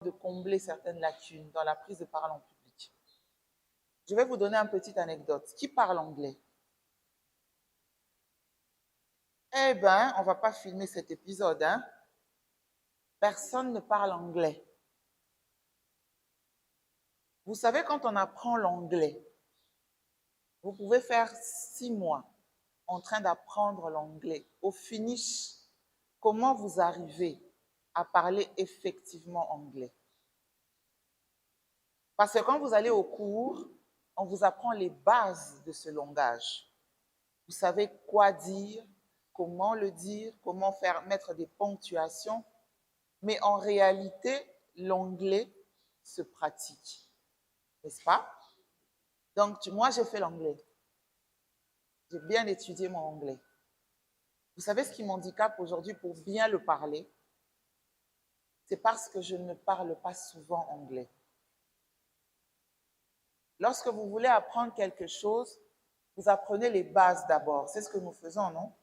de combler certaines lacunes dans la prise de parole en public. Je vais vous donner une petite anecdote. Qui parle anglais? Eh bien, on ne va pas filmer cet épisode, hein? Personne ne parle anglais. Vous savez, quand on apprend l'anglais, vous pouvez faire 6 mois en train d'apprendre l'anglais. Au finish, comment vous arrivez à parler effectivement anglais? Parce que quand vous allez au cours, on vous apprend les bases de ce langage. Vous savez quoi dire, comment le dire, comment faire mettre des ponctuations. Mais en réalité, l'anglais se pratique. N'est-ce pas? Donc, moi, j'ai fait l'anglais. J'ai bien étudié mon anglais. Vous savez ce qui m'handicape aujourd'hui pour bien le parler? C'est parce que je ne parle pas souvent anglais. Lorsque vous voulez apprendre quelque chose, vous apprenez les bases d'abord. C'est ce que nous faisons, non?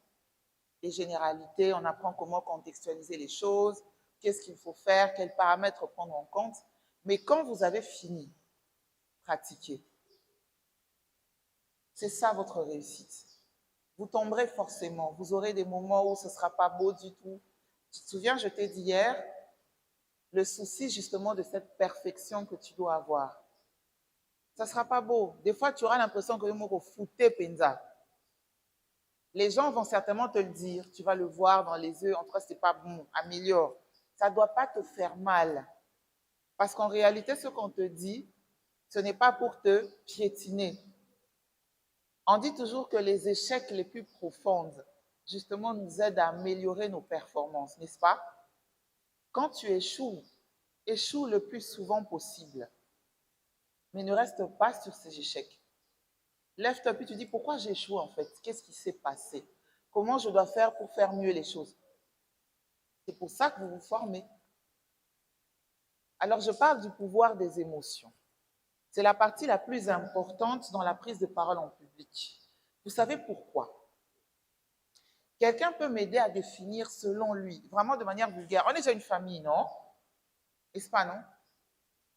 Les généralités, on apprend comment contextualiser les choses, qu'est-ce qu'il faut faire, quels paramètres prendre en compte. Mais quand vous avez fini, pratiquez. C'est ça votre réussite. Vous tomberez forcément. Vous aurez des moments où ce ne sera pas beau du tout. Tu te souviens, je t'ai dit hier, le souci justement de cette perfection que tu dois avoir. Ça ne sera pas beau. Des fois, tu auras l'impression que vous foutez penza. Les gens vont certainement te le dire. Tu vas le voir dans les yeux. En tout cas, ce n'est pas bon. Améliore. Ça ne doit pas te faire mal. Parce qu'en réalité, ce qu'on te dit, ce n'est pas pour te piétiner. On dit toujours que les échecs les plus profonds, justement, nous aident à améliorer nos performances, n'est-ce pas? Quand tu échoues, échoue le plus souvent possible. Mais ne reste pas sur ces échecs. Lève-toi puis tu dis, pourquoi j'échoue en fait? Qu'est-ce qui s'est passé? Comment je dois faire pour faire mieux les choses? C'est pour ça que vous vous formez. Alors, je parle du pouvoir des émotions. C'est la partie la plus importante dans la prise de parole en public. Vous savez pourquoi? Quelqu'un peut m'aider à définir selon lui, vraiment de manière vulgaire. On est déjà une famille, non? N'est-ce pas, non?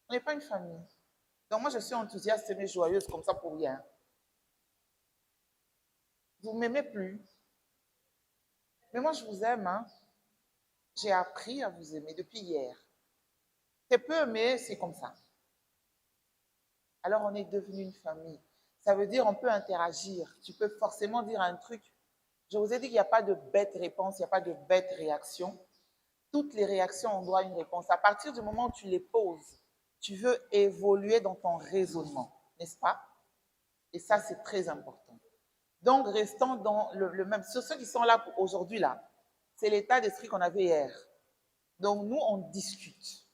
On n'est pas une famille. Donc moi, je suis enthousiaste et joyeuse comme ça pour rien. Vous ne m'aimez plus. Mais moi, je vous aime. Hein? J'ai appris à vous aimer depuis hier. C'est peu, mais c'est comme ça. Alors, on est devenu une famille. Ça veut dire on peut interagir. Tu peux forcément dire un truc. Je vous ai dit qu'il n'y a pas de bête réponse, il n'y a pas de bête réaction. Toutes les réactions ont droit à une réponse. À partir du moment où tu les poses, tu veux évoluer dans ton raisonnement, n'est-ce pas? Et ça, c'est très important. Donc, restons dans le même. Sur ceux qui sont là aujourd'hui, là, c'est l'état d'esprit qu'on avait hier. Donc, nous, on discute,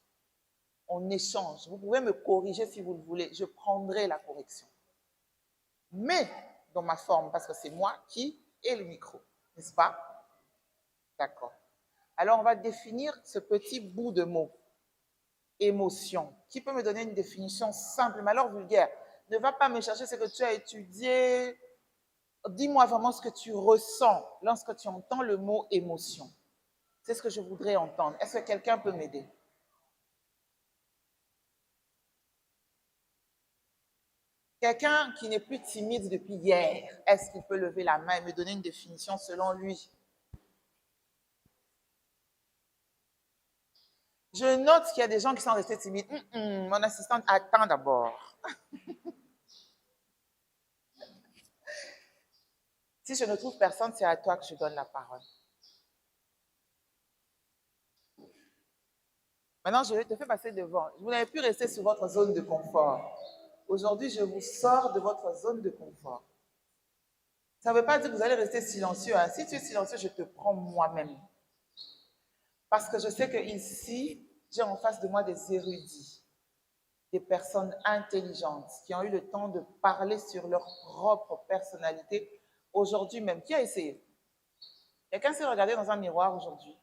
on échange. Vous pouvez me corriger si vous le voulez. Je prendrai la correction. Mais dans ma forme, parce que c'est moi qui ai le micro, n'est-ce pas? D'accord. Alors, on va définir ce petit bout de mot. Émotion. Qui peut me donner une définition simple, mais alors vulgaire? Ne va pas me chercher ce que tu as étudié. Dis-moi vraiment ce que tu ressens lorsque tu entends le mot émotion. C'est ce que je voudrais entendre. Est-ce que quelqu'un peut m'aider? Quelqu'un qui n'est plus timide depuis hier, est-ce qu'il peut lever la main et me donner une définition selon lui? Je note qu'il y a des gens qui sont restés timides. Mon assistante attend d'abord. Si je ne trouve personne, c'est à toi que je donne la parole. Maintenant, je te fais passer devant. Vous n'avez plus rester sur votre zone de confort. Aujourd'hui, je vous sors de votre zone de confort. Ça ne veut pas dire que vous allez rester silencieux. Hein. Si tu es silencieux, je te prends moi-même. Parce que je sais qu'ici, j'ai en face de moi des érudits, des personnes intelligentes qui ont eu le temps de parler sur leur propre personnalité aujourd'hui même. Qui a essayé? Quelqu'un s'est regardé dans un miroir aujourd'hui?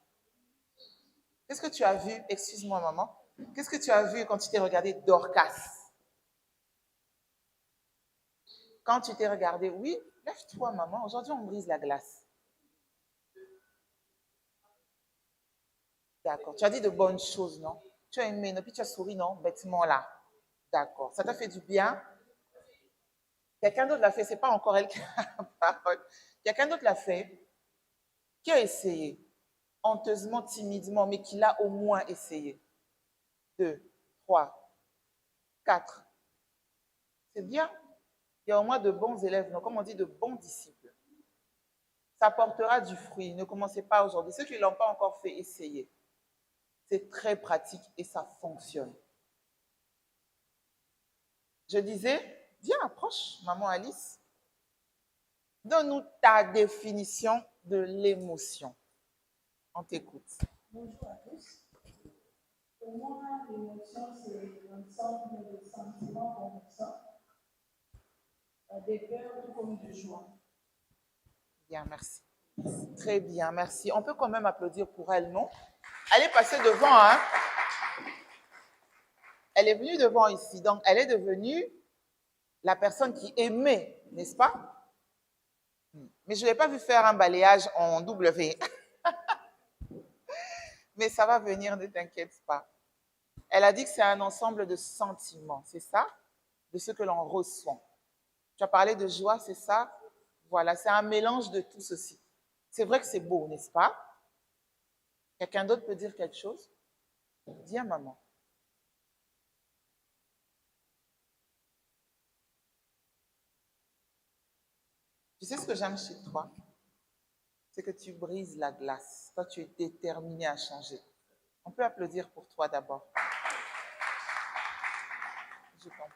Qu'est-ce que tu as vu? Excuse-moi, maman. Qu'est-ce que tu as vu quand tu t'es regardé Dorcas? Quand tu t'es regardé, oui, lève-toi, maman. Aujourd'hui, on brise la glace. D'accord. Tu as dit de bonnes choses, non? Tu as aimé, puis tu as souri, non? Bêtement là. D'accord. Ça t'a fait du bien? Quelqu'un d'autre l'a fait, c'est pas encore elle qui a la parole. Quelqu'un d'autre l'a fait, qui a essayé, honteusement, timidement, mais qui l'a au moins essayé. 2, 3, 4. C'est bien. Il y a au moins de bons élèves, non? Comme on dit, de bons disciples. Ça portera du fruit. Ne commencez pas aujourd'hui. Ceux qui ne l'ont pas encore fait, essayez. C'est très pratique et ça fonctionne. Je disais, viens, approche, maman Alice. Donne-nous ta définition de l'émotion. On t'écoute. Bonjour à tous. Pour moi, l'émotion, c'est l'ensemble des sentiments qu'on ressent, des peurs tout comme de joie. Bien, merci. Très bien, merci. On peut quand même applaudir pour elle, non? Elle est passée devant, hein? Elle est venue devant ici, donc elle est devenue la personne qui aimait, n'est-ce pas? Mais je ne l'ai pas vu faire un balayage en W. Mais ça va venir, ne t'inquiète pas. Elle a dit que c'est un ensemble de sentiments, c'est ça? De ce que l'on ressent. Tu as parlé de joie, c'est ça? Voilà, c'est un mélange de tout ceci. C'est vrai que c'est beau, n'est-ce pas? Quelqu'un d'autre peut dire quelque chose? Dis à maman. Tu sais ce que j'aime chez toi? C'est que tu brises la glace. Toi, tu es déterminé à changer. On peut applaudir pour toi d'abord. Je comprends.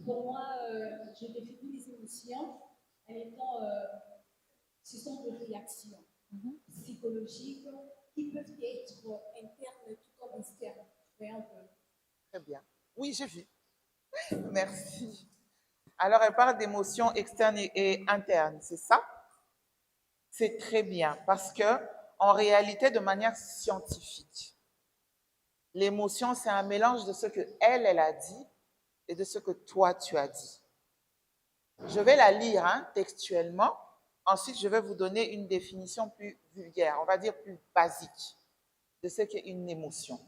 Pour moi, je définis les émotions en étant, ce sont des réactions psychologiques qui peuvent être internes tout comme externes. Très bien. Oui, j'ai vu. Merci. Alors, elle parle d'émotions externes et internes, c'est ça? C'est très bien parce que, en réalité, de manière scientifique, l'émotion, c'est un mélange de ce que elle a dit et de ce que toi, tu as dit. Je vais la lire textuellement. Ensuite, je vais vous donner une définition plus vulgaire, on va dire plus basique, de ce qu'est une émotion.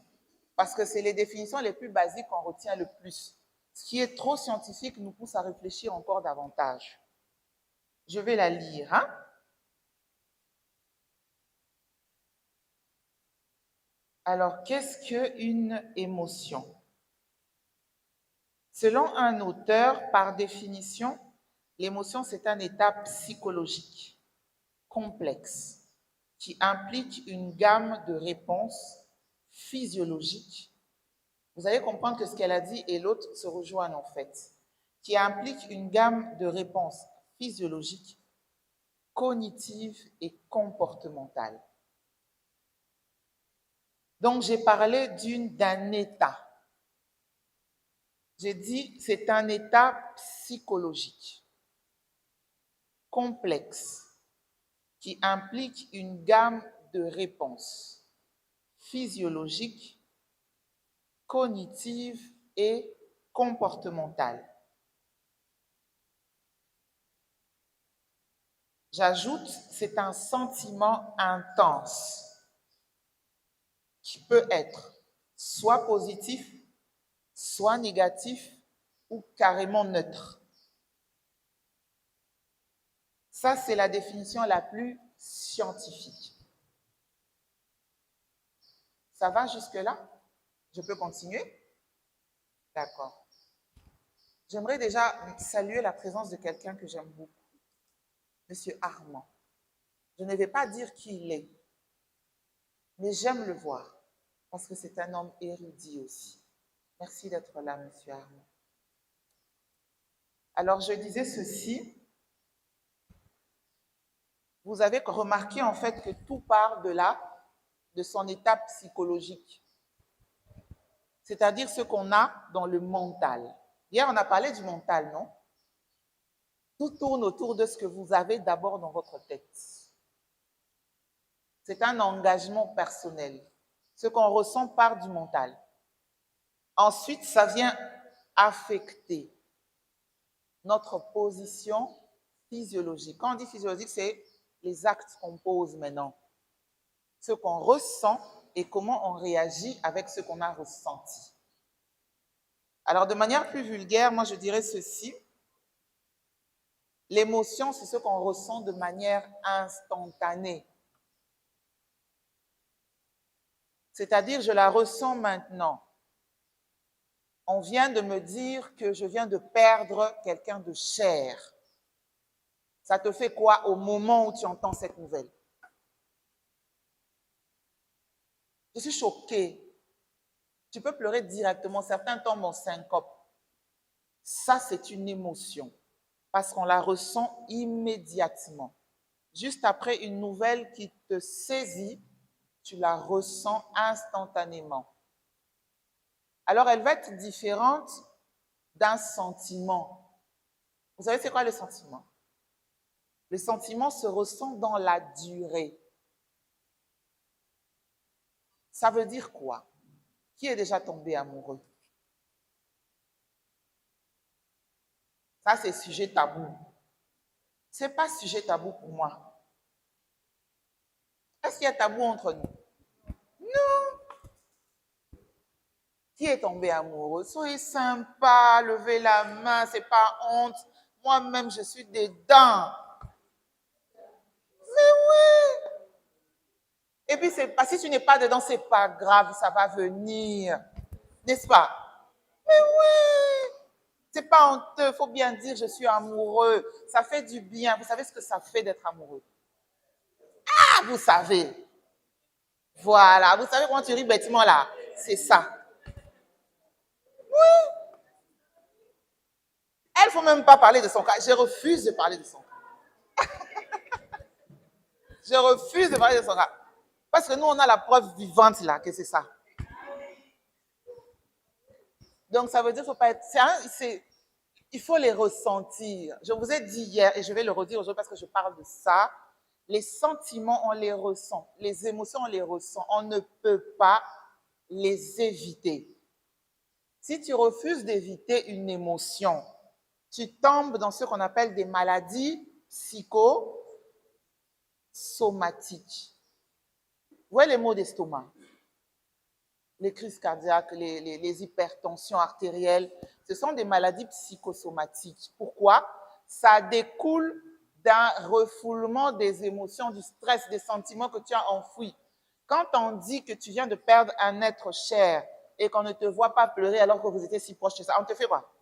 Parce que c'est les définitions les plus basiques qu'on retient le plus. Ce qui est trop scientifique nous pousse à réfléchir encore davantage. Je vais la lire. Alors, qu'est-ce qu'une émotion? Selon un auteur, par définition, l'émotion, c'est un état psychologique complexe qui implique une gamme de réponses physiologiques. Vous allez comprendre que ce qu'elle a dit et l'autre se rejoignent en fait, qui implique une gamme de réponses physiologiques, cognitives et comportementales. Donc, j'ai parlé d'un état. J'ai dit c'est un état psychologique complexe qui implique une gamme de réponses physiologiques, cognitives et comportementales. J'ajoute, c'est un sentiment intense qui peut être soit positif, soit négatif ou carrément neutre. Ça, c'est la définition la plus scientifique. Ça va jusque-là? Je peux continuer? D'accord. J'aimerais déjà saluer la présence de quelqu'un que j'aime beaucoup, Monsieur Armand. Je ne vais pas dire qui il est, mais j'aime le voir parce que c'est un homme érudit aussi. Merci d'être là, Monsieur Armand. Alors, je disais ceci. Vous avez remarqué en fait que tout part de là, de son état psychologique. C'est-à-dire ce qu'on a dans le mental. Hier, on a parlé du mental, non? Tout tourne autour de ce que vous avez d'abord dans votre tête. C'est un engagement personnel. Ce qu'on ressent part du mental. Ensuite, ça vient affecter notre position physiologique. Quand on dit physiologique, c'est les actes qu'on pose maintenant, ce qu'on ressent et comment on réagit avec ce qu'on a ressenti. Alors, de manière plus vulgaire, moi, je dirais ceci. L'émotion, c'est ce qu'on ressent de manière instantanée. C'est-à-dire, je la ressens maintenant. On vient de me dire que je viens de perdre quelqu'un de cher. Ça te fait quoi au moment où tu entends cette nouvelle? Je suis choquée. Tu peux pleurer directement. Certains tombent en syncope. Ça, c'est une émotion parce qu'on la ressent immédiatement. Juste après une nouvelle qui te saisit, tu la ressens instantanément. Alors, elle va être différente d'un sentiment. Vous savez, c'est quoi le sentiment? Le sentiment se ressent dans la durée. Ça veut dire quoi? Qui est déjà tombé amoureux? Ça, c'est sujet tabou. Ce n'est pas sujet tabou pour moi. Est-ce qu'il y a tabou entre nous? Non. Qui est tombé amoureux? Soyez sympa, levez la main, c'est pas honte. Moi-même, je suis dedans. Mais oui. Et puis, si tu n'es pas dedans, c'est pas grave, ça va venir. N'est-ce pas? Mais oui. C'est pas honteux, il faut bien dire je suis amoureux. Ça fait du bien. Vous savez ce que ça fait d'être amoureux? Ah, vous savez. Voilà. Vous savez quand tu ris bêtement là? C'est ça. Oui. Elle ne faut même pas parler de son cas. Je refuse de parler de son cas. Je refuse de parler de son cas. Parce que nous, on a la preuve vivante là que c'est ça. Donc, ça veut dire qu'il faut pas être... il faut les ressentir. Je vous ai dit hier, et je vais le redire aujourd'hui parce que je parle de ça, les sentiments, on les ressent. Les émotions, on les ressent. On ne peut pas les éviter. Si tu refuses d'éviter une émotion, tu tombes dans ce qu'on appelle des maladies psychosomatiques. Vous voyez les maux d'estomac? Les crises cardiaques, les hypertensions artérielles, ce sont des maladies psychosomatiques. Pourquoi? Ça découle d'un refoulement des émotions, du stress, des sentiments que tu as enfouis. Quand on dit que tu viens de perdre un être cher et qu'on ne te voit pas pleurer alors que vous étiez si proche de ça, on te fait quoi?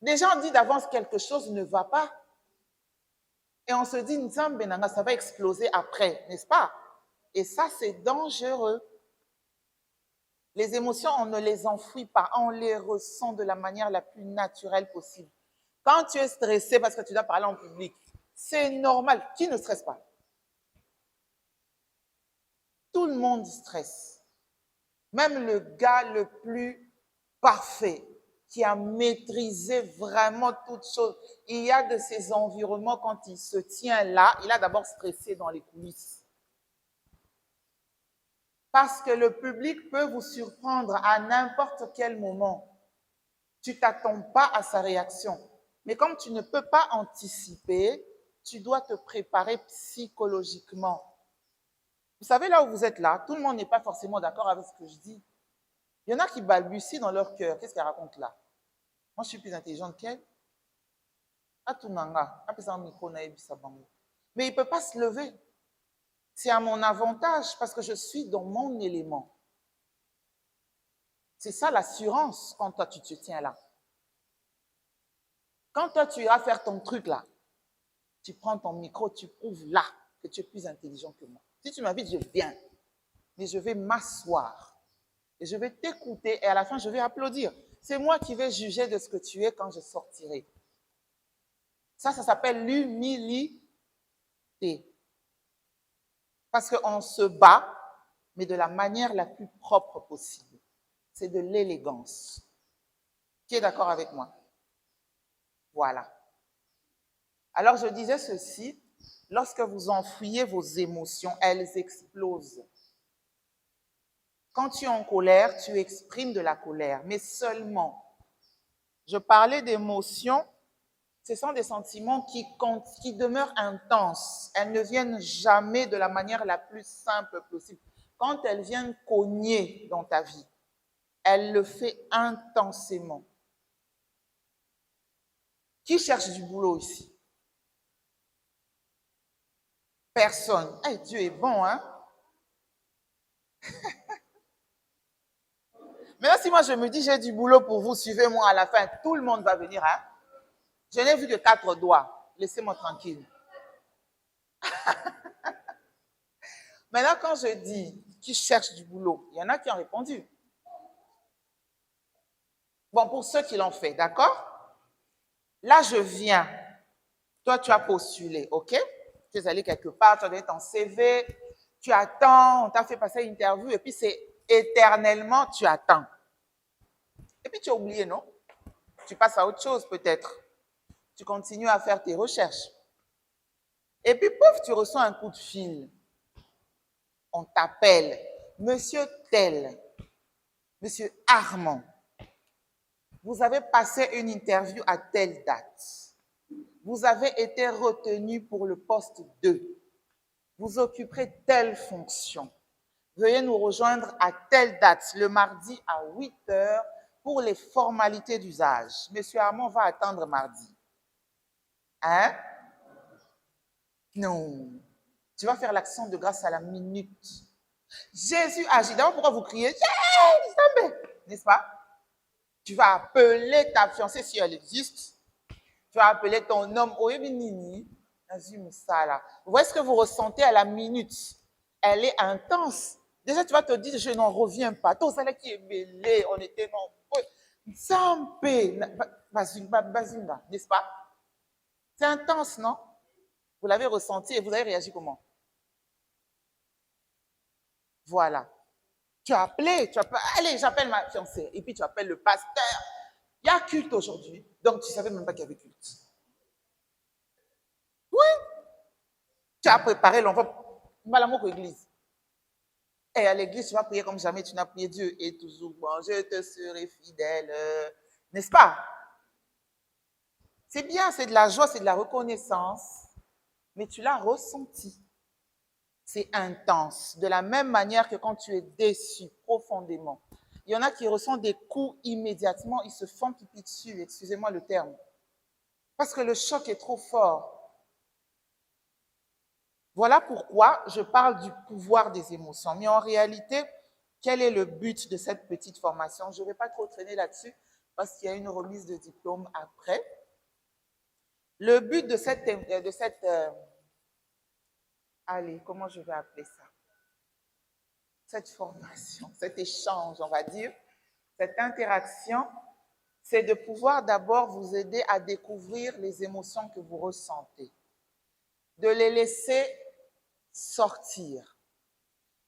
Déjà, on dit d'avance quelque chose ne va pas. Et on se dit, Nzambe, ça va exploser après, n'est-ce pas? Et ça, c'est dangereux. Les émotions, on ne les enfouit pas, on les ressent de la manière la plus naturelle possible. Quand tu es stressé parce que tu dois parler en public, c'est normal. Qui ne stresse pas? Tout le monde stresse. Même le gars le plus parfait, qui a maîtrisé vraiment toutes choses. Il y a de ces environnements, quand il se tient là, il a d'abord stressé dans les coulisses. Parce que le public peut vous surprendre à n'importe quel moment. Tu ne t'attends pas à sa réaction. Mais comme tu ne peux pas anticiper, tu dois te préparer psychologiquement. Vous savez, là où vous êtes là, tout le monde n'est pas forcément d'accord avec ce que je dis. Il y en a qui balbutient dans leur cœur. Qu'est-ce qu'elle raconte là? Moi, je suis plus intelligente qu'elle. Mais il ne peut pas se lever. C'est à mon avantage parce que je suis dans mon élément. C'est ça l'assurance quand toi, tu te tiens là. Quand toi, tu iras faire ton truc là, tu prends ton micro, tu prouves là que tu es plus intelligent que moi. Si tu m'invites, je viens. Mais je vais m'asseoir. Et je vais t'écouter et à la fin, je vais applaudir. C'est moi qui vais juger de ce que tu es quand je sortirai. Ça s'appelle l'humilité. Parce qu'on se bat, mais de la manière la plus propre possible. C'est de l'élégance. Qui est d'accord avec moi? Voilà. Alors, je disais ceci, lorsque vous enfouillez vos émotions, elles explosent. Quand tu es en colère, tu exprimes de la colère, mais seulement. Je parlais d'émotions Ce sont des sentiments qui demeurent intenses. Elles ne viennent jamais de la manière la plus simple possible. Quand elles viennent cogner dans ta vie, elle le fait intensément. Qui cherche du boulot ici? Personne. Hey, Dieu est bon, hein? Maintenant, si moi je me dis j'ai du boulot pour vous, suivez-moi à la fin, tout le monde va venir, hein? Je n'ai vu que 4 doigts. Laissez-moi tranquille. Maintenant, quand je dis qui cherche du boulot, il y en a qui ont répondu. Bon, pour ceux qui l'ont fait, d'accord? Là, je viens. Toi, tu as postulé, ok? Tu es allé quelque part, tu as donné ton CV, tu attends, on t'a fait passer une interview, et puis c'est éternellement, tu attends. Et puis tu as oublié, non? Tu passes à autre chose peut-être. Tu continues à faire tes recherches. Et puis, pouf, tu reçois un coup de fil. On t'appelle. Monsieur tel, Monsieur Armand, vous avez passé une interview à telle date. Vous avez été retenu pour le poste 2. Vous occuperez telle fonction. Veuillez nous rejoindre à telle date, le mardi à 8 h pour les formalités d'usage. Monsieur Armand va attendre mardi. Hein? Non. Tu vas faire l'action de grâce à la minute. Jésus agit. D'abord, pourquoi vous criez? N'est-ce pas? Tu vas appeler ta fiancée si elle existe. Tu vas appeler ton homme. Vous voyez ce que vous ressentez à la minute? Elle est intense. Déjà, tu vas te dire, je n'en reviens pas. Tout ça là qui est mêlé, on était nombreux. Zampé, n'est-ce pas? C'est intense, non? Vous l'avez ressenti et vous avez réagi comment? Voilà. Tu as appelé, allez, j'appelle ma fiancée. Et puis tu appelles le pasteur. Il y a culte aujourd'hui. Donc tu ne savais même pas qu'il y avait culte. Oui. Tu as préparé l'enfant. Malamouk église. Et à l'église, tu vas prier comme jamais tu n'as prié. Dieu est toujours bon. Je te serai fidèle. N'est-ce pas? C'est bien, c'est de la joie, c'est de la reconnaissance. Mais tu l'as ressenti. C'est intense. De la même manière que quand tu es déçu profondément. Il y en a qui ressentent des coups immédiatement, ils se font pipi dessus, excusez-moi le terme. Parce que le choc est trop fort. Voilà pourquoi je parle du pouvoir des émotions. Mais en réalité, quel est le but de cette petite formation? Je ne vais pas trop traîner là-dessus parce qu'il y a une remise de diplôme après. Le but de cette allez, comment je vais appeler ça? Cette formation, cet échange, on va dire, cette interaction, c'est de pouvoir d'abord vous aider à découvrir les émotions que vous ressentez, de les laisser sortir.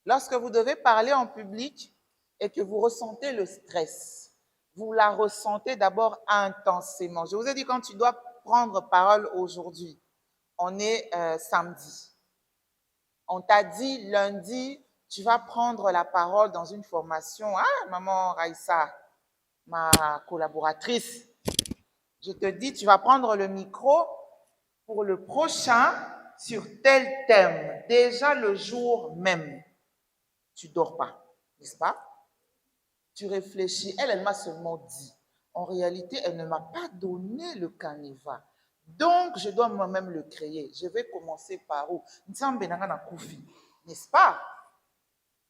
Lorsque vous devez parler en public et que vous ressentez le stress, vous la ressentez d'abord intensément. Je vous ai dit, quand tu dois prendre parole aujourd'hui, on est samedi. On t'a dit lundi, tu vas prendre la parole dans une formation. Ah, maman Raïssa, ma collaboratrice, je te dis, tu vas prendre le micro pour le prochain sur tel thème. Déjà le jour même, tu ne dors pas, n'est-ce pas? Tu réfléchis. Elle m'a seulement dit. En réalité, elle ne m'a pas donné le canevas. Donc, je dois moi-même le créer. Je vais commencer par où? N'est-ce pas?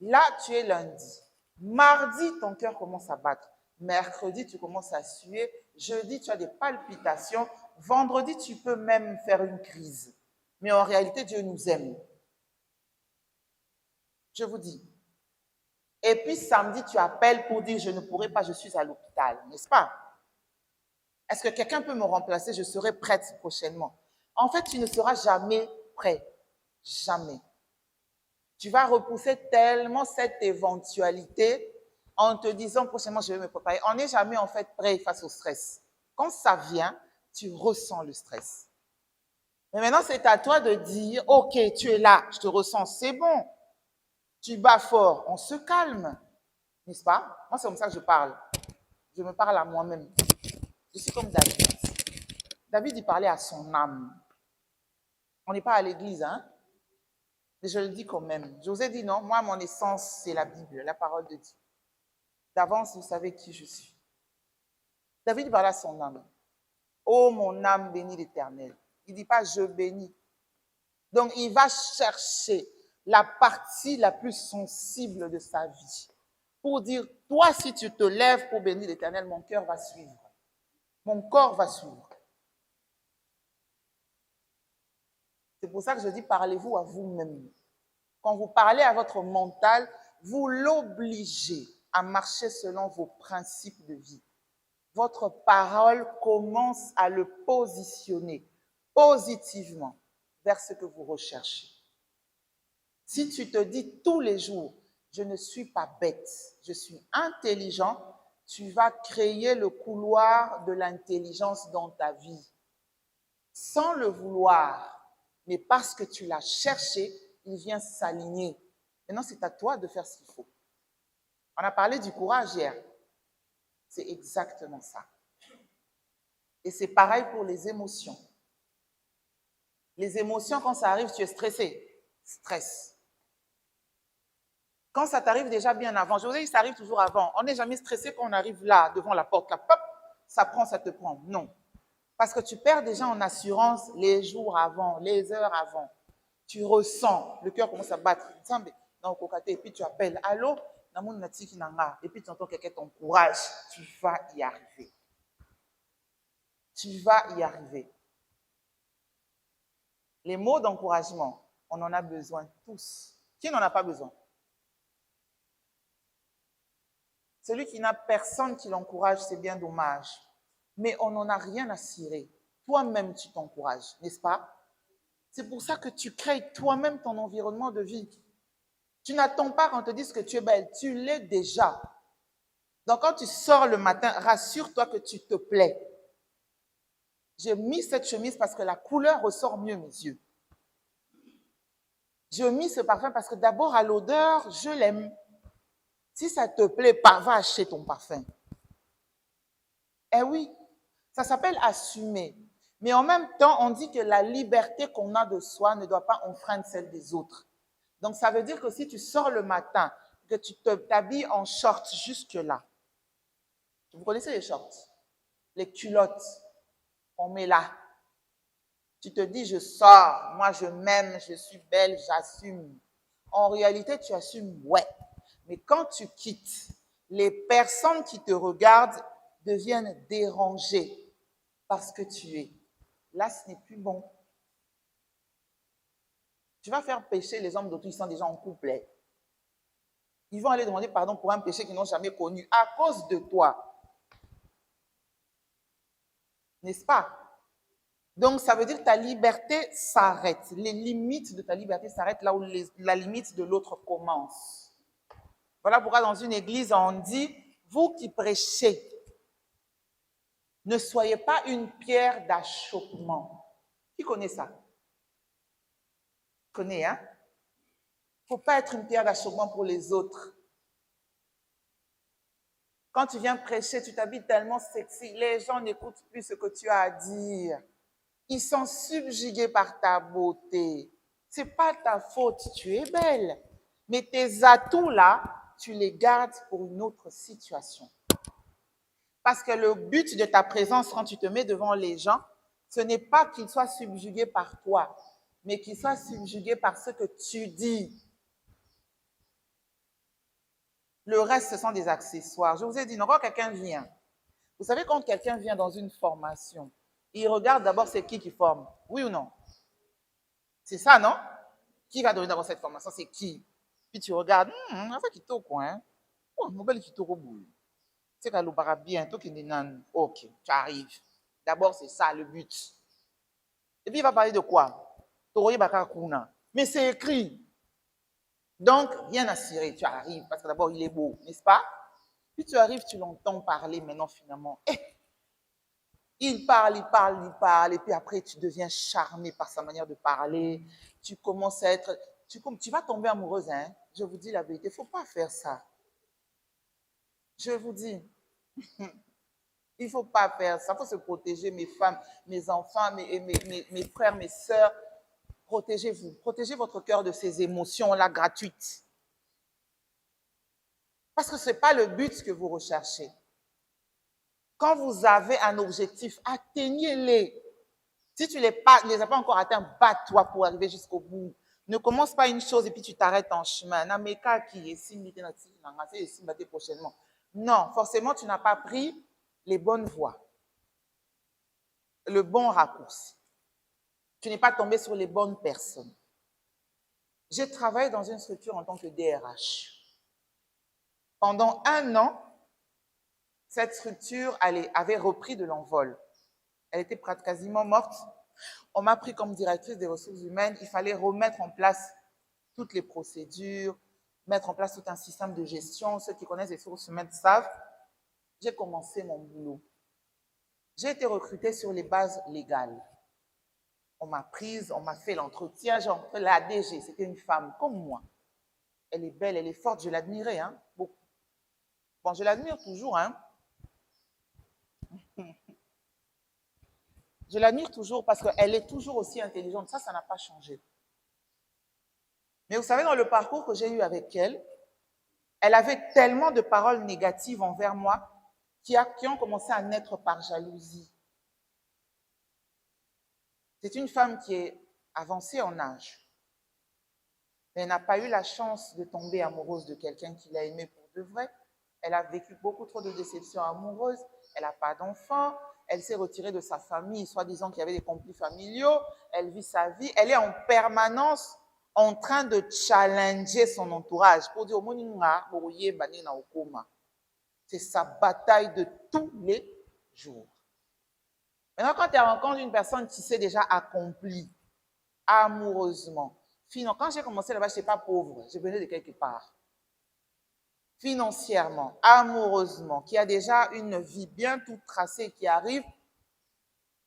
Là, tu es lundi. Mardi, ton cœur commence à battre. Mercredi, tu commences à suer. Jeudi, tu as des palpitations. Vendredi, tu peux même faire une crise. Mais en réalité, Dieu nous aime. Je vous dis. Et puis samedi, tu appelles pour dire, je ne pourrai pas, je suis à l'hôpital. N'est-ce pas? Est-ce que quelqu'un peut me remplacer? Je serai prête prochainement. En fait, tu ne seras jamais prêt. Jamais. Tu vas repousser tellement cette éventualité en te disant prochainement, je vais me préparer. On n'est jamais en fait prêt face au stress. Quand ça vient, tu ressens le stress. Mais maintenant, c'est à toi de dire, ok, tu es là, je te ressens, c'est bon. Tu bats fort, on se calme. N'est-ce pas? Moi, c'est comme ça que je parle. Je me parle à moi-même. Je suis comme David. David, il parlait à son âme. On n'est pas à l'église, hein? Mais je le dis quand même. Je vous ai dit non, moi, mon essence, c'est la Bible, la parole de Dieu. D'avance, vous savez qui je suis. David parlait à son âme. Oh, mon âme, bénis l'Éternel. Il ne dit pas je bénis. Donc, il va chercher la partie la plus sensible de sa vie pour dire, toi, si tu te lèves pour bénir l'Éternel, mon cœur va suivre. Mon corps va suivre. C'est pour ça que je dis, parlez-vous à vous-même. Quand vous parlez à votre mental, vous l'obligez à marcher selon vos principes de vie. Votre parole commence à le positionner positivement vers ce que vous recherchez. Si tu te dis tous les jours, je ne suis pas bête, je suis intelligent, tu vas créer le couloir de l'intelligence dans ta vie. Sans le vouloir, mais parce que tu l'as cherché, il vient s'aligner. Maintenant, c'est à toi de faire ce qu'il faut. On a parlé du courage hier. C'est exactement ça. Et c'est pareil pour les émotions. Les émotions, quand ça arrive, tu es stressé. Stress. Quand ça t'arrive déjà bien avant, je vous ai dit, ça arrive toujours avant. On n'est jamais stressé quand on arrive là, devant la porte, là, pop, ça prend, ça te prend. Non. Parce que tu perds déjà en assurance les jours avant, les heures avant. Tu ressens, le cœur commence à battre. Et puis tu appelles, allô, et puis tu entends quelqu'un t'encourage. Tu vas y arriver. Tu vas y arriver. Les mots d'encouragement, on en a besoin tous. Qui n'en a pas besoin? Celui qui n'a personne qui l'encourage, c'est bien dommage. Mais on n'en a rien à cirer. Toi-même, tu t'encourages, n'est-ce pas? C'est pour ça que tu crées toi-même ton environnement de vie. Tu n'attends pas qu'on te dise que tu es belle, tu l'es déjà. Donc quand tu sors le matin, rassure-toi que tu te plais. J'ai mis cette chemise parce que la couleur ressort mieux mes yeux. J'ai mis ce parfum parce que d'abord à l'odeur, je l'aime. Si ça te plaît, va acheter ton parfum. Eh oui, ça s'appelle assumer. Mais en même temps, on dit que la liberté qu'on a de soi ne doit pas enfreindre celle des autres. Donc, ça veut dire que si tu sors le matin, que tu t'habilles en short jusque-là, vous connaissez les shorts, les culottes, on met là. Tu te dis, je sors, moi je m'aime, je suis belle, j'assume. En réalité, tu assumes, ouais. Mais quand tu quittes, les personnes qui te regardent deviennent dérangées parce que tu es. Là, ce n'est plus bon. Tu vas faire pécher les hommes d'autrui, ils sont déjà en couple. Ils vont aller demander pardon pour un péché qu'ils n'ont jamais connu à cause de toi. N'est-ce pas? Donc, ça veut dire que ta liberté s'arrête. Les limites de ta liberté s'arrêtent là où la limite de l'autre commence. Voilà pourquoi dans une église, on dit, vous qui prêchez, ne soyez pas une pierre d'achoppement. Qui connaît ça? Connaît, hein? Il ne faut pas être une pierre d'achoppement pour les autres. Quand tu viens prêcher, tu t'habilles tellement sexy, les gens n'écoutent plus ce que tu as à dire. Ils sont subjugués par ta beauté. Ce n'est pas ta faute, tu es belle. Mais tes atouts là, tu les gardes pour une autre situation. Parce que le but de ta présence quand tu te mets devant les gens, ce n'est pas qu'ils soient subjugués par toi, mais qu'ils soient subjugués par ce que tu dis. Le reste, ce sont des accessoires. Je vous ai dit, non, quand quelqu'un vient, vous savez, quand quelqu'un vient dans une formation, il regarde d'abord c'est qui forme. Oui ou non? C'est ça, non? Qui va donner d'abord cette formation? C'est qui? Puis tu regardes, ça qui est au coin. Oh, nouvelle qui est au bout. C'est qu'elle aura bien, toi qui est ok, tu arrives. D'abord, c'est ça le but. Et puis, il va parler de quoi? Mais c'est écrit. Donc, rien à cirer, tu arrives, parce que d'abord, il est beau, n'est-ce pas? Puis tu arrives, tu l'entends parler maintenant, finalement. Il parle, et puis après, tu deviens charmé par sa manière de parler. Tu commences à être... Tu vas tomber amoureuse, hein? Je vous dis la vérité, il ne faut pas faire ça. Je vous dis, Il ne faut pas faire ça. Il faut se protéger, mes femmes, mes enfants, mes frères, mes sœurs. Protégez-vous. Protégez votre cœur de ces émotions-là gratuites. Parce que ce n'est pas le but que vous recherchez. Quand vous avez un objectif, atteignez-les. Si tu ne les as pas encore atteints, bats-toi pour arriver jusqu'au bout. Ne commence pas une chose et puis tu t'arrêtes en chemin. Prochainement. Non, forcément, tu n'as pas pris les bonnes voies, le bon raccourci. Tu n'es pas tombé sur les bonnes personnes. J'ai travaillé dans une structure en tant que DRH. Pendant 1 an, cette structure avait repris de l'envol. Elle était quasiment morte. On m'a pris comme directrice des ressources humaines. Il fallait remettre en place toutes les procédures, mettre en place tout un système de gestion. Ceux qui connaissent les ressources humaines savent. J'ai commencé mon boulot. J'ai été recrutée sur les bases légales. On m'a prise, on m'a fait l'entretien. La DG, c'était une femme comme moi. Elle est belle, elle est forte, je l'admirais, hein, beaucoup. Bon, je l'admire toujours, hein. Je l'admire toujours parce qu'elle est toujours aussi intelligente. Ça n'a pas changé. Mais vous savez, dans le parcours que j'ai eu avec elle, elle avait tellement de paroles négatives envers moi qui ont commencé à naître par jalousie. C'est une femme qui est avancée en âge, mais elle n'a pas eu la chance de tomber amoureuse de quelqu'un qui l'a aimée pour de vrai. Elle a vécu beaucoup trop de déceptions amoureuses. Elle n'a pas d'enfant. Elle s'est retirée de sa famille, soi-disant qu'il y avait des conflits familiaux. Elle vit sa vie. Elle est en permanence en train de challenger son entourage pour dire c'est sa bataille de tous les jours. Maintenant, quand tu rencontres une personne qui s'est déjà accomplie amoureusement, quand j'ai commencé là-bas, je n'étais pas pauvre, je venais de quelque part. Financièrement, amoureusement, qui a déjà une vie bien toute tracée qui arrive,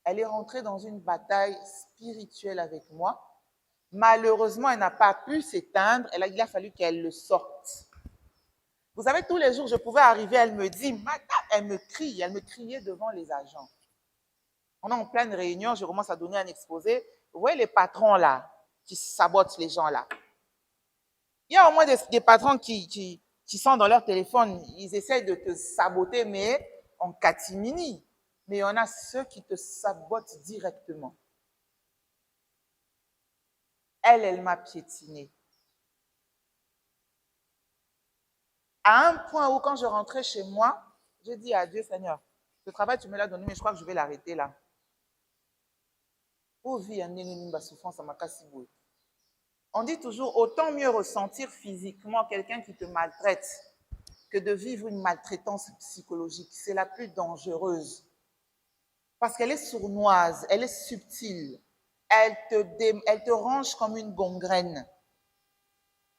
elle est rentrée dans une bataille spirituelle avec moi. Malheureusement, elle n'a pas pu s'éteindre. Il a fallu qu'elle le sorte. Vous savez, tous les jours, je pouvais arriver, elle me dit, madame, elle me criait devant les agents. On est en pleine réunion, je commence à donner un exposé. Vous voyez les patrons là, qui sabotent les gens là. Il y a au moins des patrons qui sont dans leur téléphone, ils essayent de te saboter, mais en catimini. Mais il y en a ceux qui te sabotent directement. Elle m'a piétinée. À un point où, quand je rentrais chez moi, j'ai dit à Dieu, Seigneur, ce travail, tu me l'as donné, mais je crois que je vais l'arrêter là. Oh, vie, une souffrance à ma casse. On dit toujours, autant mieux ressentir physiquement quelqu'un qui te maltraite que de vivre une maltraitance psychologique. C'est la plus dangereuse. Parce qu'elle est sournoise, elle est subtile. Elle te range comme une gangrène.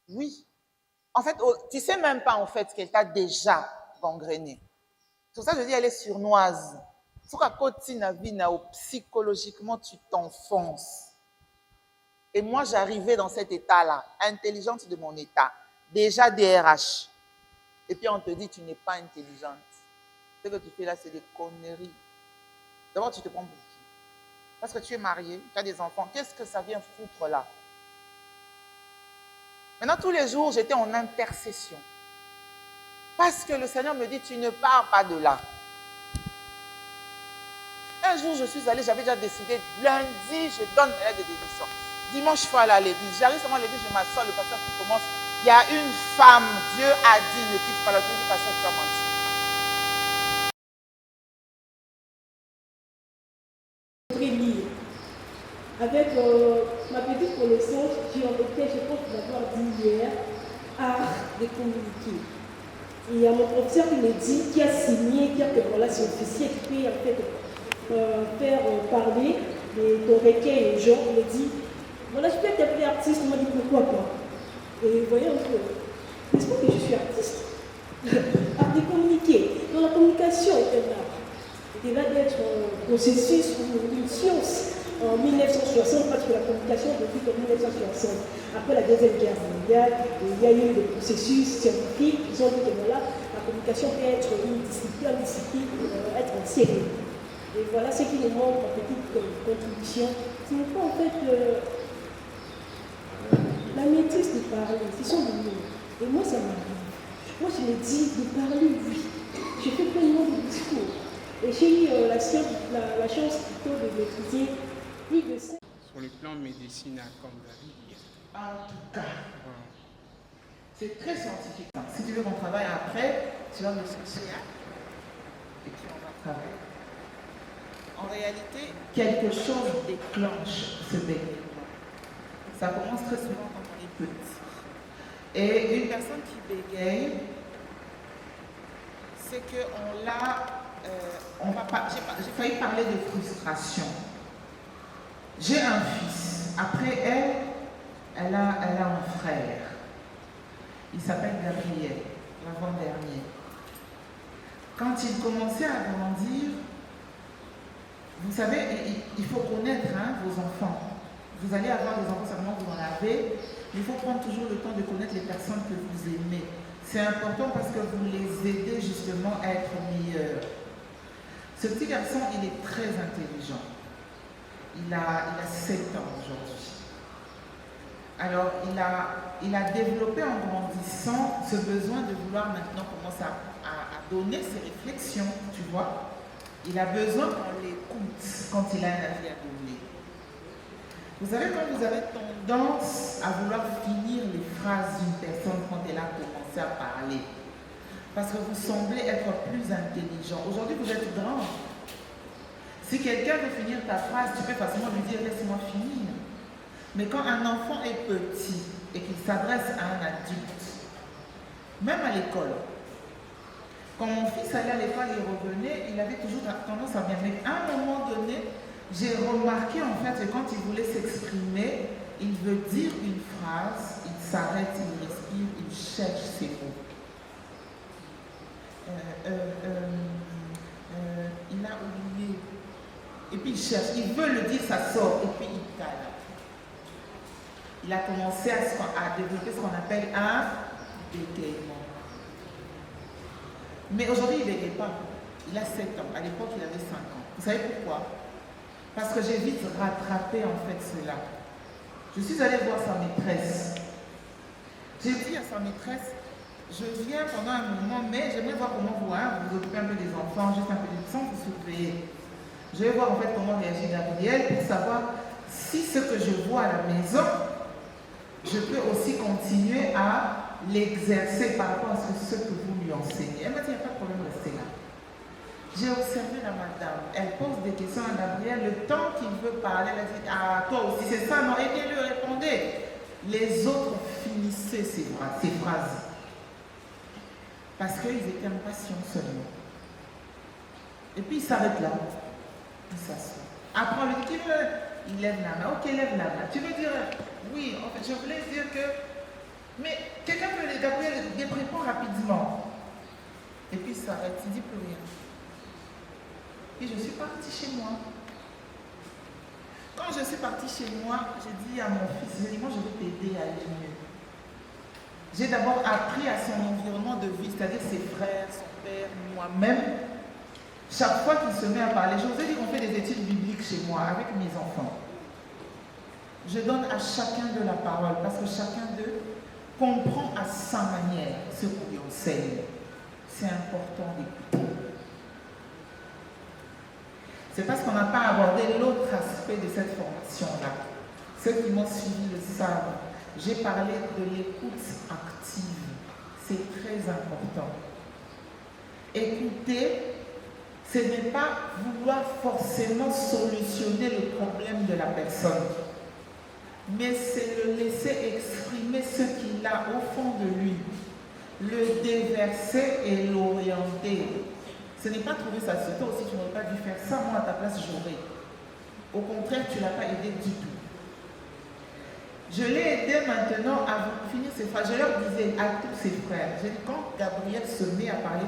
Oui. En fait, tu ne sais même pas en fait qu'elle t'a déjà gangréné. C'est pour ça que je dis elle est sournoise. Il faut qu'à psychologiquement, tu t'enfonces. Et moi, j'arrivais dans cet état-là, intelligente de mon état, déjà DRH. Et puis on te dit, tu n'es pas intelligente. Ce que tu fais là, c'est des conneries. D'abord, tu te prends pour qui? Parce que tu es marié, tu as des enfants. Qu'est-ce que ça vient foutre là? Maintenant, tous les jours, j'étais en intercession. Parce que le Seigneur me dit, tu ne pars pas de là. Un jour, je suis allée, j'avais déjà décidé, lundi, je donne mes lettres de démission. Dimanche, il faut aller à l'église. J'arrive seulement à l'église, je m'assois, le pasteur qui commence. Il y a une femme, Dieu a dit, ne quitte pas la Dieu, pasteur, tu as menti. Avec ma petite connaissance, j'ai en été, je pense l'avoir dit hier, art de communiquer. Et il y a mon professeur qui me dit, qui a signé, qui a fait voilà, c'est officiel, qui peut en fait faire parler de ton requête aux gens. Il me dit, voilà, je peux t'appeler artiste. Il m'a dit, pourquoi pas? Et vous voyez un peu, n'est-ce pas que je suis artiste? Art de communiquer. Dans la communication est un art. Il est là d'être un processus ou une science. en 1960, parce que la communication débute en 1960. Après la Deuxième Guerre mondiale, il y a eu des processus scientifiques qui ont dit que voilà, la communication peut être une discipline, être en série. Et voilà ce qui nous manque en petite contribution. Ce n'est pas en fait la maîtrise de parler, ce sont des mots. Et moi, ça m'arrive. Moi, je me dis de parler, oui. Je fais pleinement de discours. Et j'ai eu la chance plutôt de maîtriser plus de ça. Sur le plan médicinal, comme vous avez dit. En tout cas, c'est très scientifique. Si tu veux qu'on travaille après, tu vas me chercher et puis on va travailler. En réalité, quelque chose déclenche ce bégaiement. Ça commence très souvent quand on est petit. Et une personne qui bégaye, c'est qu'on l'a... j'ai failli parler de frustration. J'ai un fils. Après elle a un frère. Il s'appelle Gabriel, l'avant-dernier. Quand il commençait à grandir, vous savez, il faut connaître vos enfants. Vous allez avoir des enfants, seulement vous en avez. Il faut prendre toujours le temps de connaître les personnes que vous aimez. C'est important parce que vous les aidez justement à être meilleurs. Ce petit garçon, il est très intelligent. Il a 7 ans aujourd'hui. Alors, il a développé en grandissant ce besoin de vouloir maintenant commencer à donner ses réflexions, tu vois. Il a besoin qu'on l'écoute quand il a un avis à donner. Vous savez, quand vous avez tendance à vouloir finir les phrases d'une personne quand elle a commencé à parler, parce que vous semblez être plus intelligent. Aujourd'hui, vous êtes grand. Si quelqu'un veut finir ta phrase, tu peux facilement lui dire « laisse-moi finir ». Mais quand un enfant est petit et qu'il s'adresse à un adulte, même à l'école, quand mon fils allait à l'école, il revenait, il avait toujours tendance à bien. Mais à un moment donné, j'ai remarqué en fait que quand il voulait s'exprimer, il veut dire une phrase, il s'arrête, il respire, il cherche ses mots. Il a oublié. Et puis il cherche, il veut le dire, ça sort, et puis il calme. Il a commencé à développer ce qu'on appelle un bégaiement. Mais aujourd'hui, il ne bégaye pas. Il a 7 ans. À l'époque, il avait 5 ans. Vous savez pourquoi? Parce que j'ai vite rattrapé en fait cela. Je suis allée voir sa maîtresse. J'ai dit à sa maîtresse, je viens pendant un moment, mais j'aimerais voir comment vous vous occupez un peu des enfants, juste un peu de temps, vous surveillez. Je vais voir en fait comment réagit Gabriel pour savoir si ce que je vois à la maison, je peux aussi continuer à l'exercer par rapport à ce que vous lui enseignez. Elle m'a dit, il n'y a pas de problème, restez là. J'ai observé la madame, elle pose des questions à Gabriel, le temps qu'il veut parler, elle a dit, ah toi aussi c'est ça, non, aidez-le, répondez. Les autres finissaient ces phrases. Parce qu'ils étaient impatients seulement. Et puis il s'arrête là, il s'assoit. Après on lui dit, il lève la main, ok lève la main. Tu veux dire, oui, en fait je voulais dire que, mais quelqu'un peut les Gabriel répond rapidement. Et puis il s'arrête, il ne dit plus rien. Et je suis partie chez moi. Quand je suis partie chez moi, j'ai dit à mon fils, j'ai dit, moi je vais t'aider à aller mieux. J'ai d'abord appris à son environnement de vie, c'est-à-dire ses frères, son père, moi-même. Chaque fois qu'il se met à parler, je vous ai dit qu'on fait des études bibliques chez moi avec mes enfants. Je donne à chacun de la parole parce que chacun d'eux comprend à sa manière ce qu'on lui enseigne. C'est important d'écouter. C'est parce qu'on n'a pas abordé l'autre aspect de cette formation-là. Ceux qui m'ont suivi le savent. J'ai parlé de l'écoute active. C'est très important. Écouter, ce n'est pas vouloir forcément solutionner le problème de la personne, mais c'est le laisser exprimer ce qu'il a au fond de lui, le déverser et l'orienter. Ce n'est pas trouver ça sur toi aussi, tu n'aurais pas dû faire ça, moi à ta place j'aurais. Au contraire, tu ne l'as pas aidé du tout. Je l'ai aidé maintenant à finir ses phrases. Je leur disais à tous ses frères, j'ai dit, quand Gabriel se met à parler,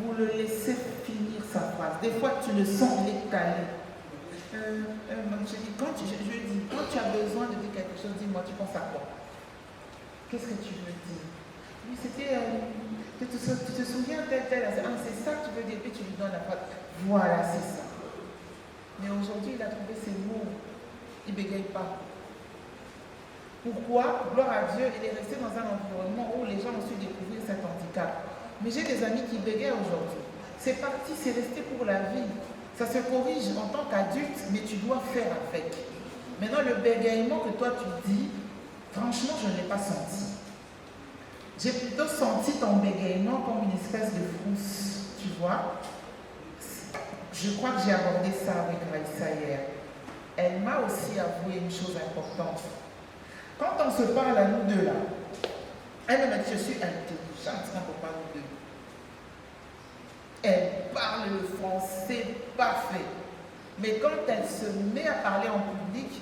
vous le laissez finir sa phrase. Des fois, tu le sens, il est calé. Je dis, je lui dis, quand tu as besoin de dire quelque chose, dis-moi, tu penses à quoi? Qu'est-ce que tu veux dire? Oui, c'était, tu te souviens tel, ah, c'est ça que tu veux dire, puis tu lui donnes la phrase. Voilà, c'est ça. Mais aujourd'hui, il a trouvé ses mots. Il ne bégaye pas. Pourquoi? Gloire à Dieu, il est resté dans un environnement où les gens ont su découvrir cet handicap. Mais j'ai des amis qui bégayent aujourd'hui. C'est parti, c'est resté pour la vie. Ça se corrige en tant qu'adulte, mais tu dois faire avec. Maintenant, le bégaiement que toi tu dis, franchement, je ne l'ai pas senti. J'ai plutôt senti ton bégaiement comme une espèce de frousse, tu vois. Je crois que j'ai abordé ça avec Raïssa hier. Elle m'a aussi avoué une chose importante. Quand on se parle à nous deux là, elle m'a dit, je suis intelligente quand on parle nous deux. Elle parle le français parfait. Mais quand elle se met à parler en public,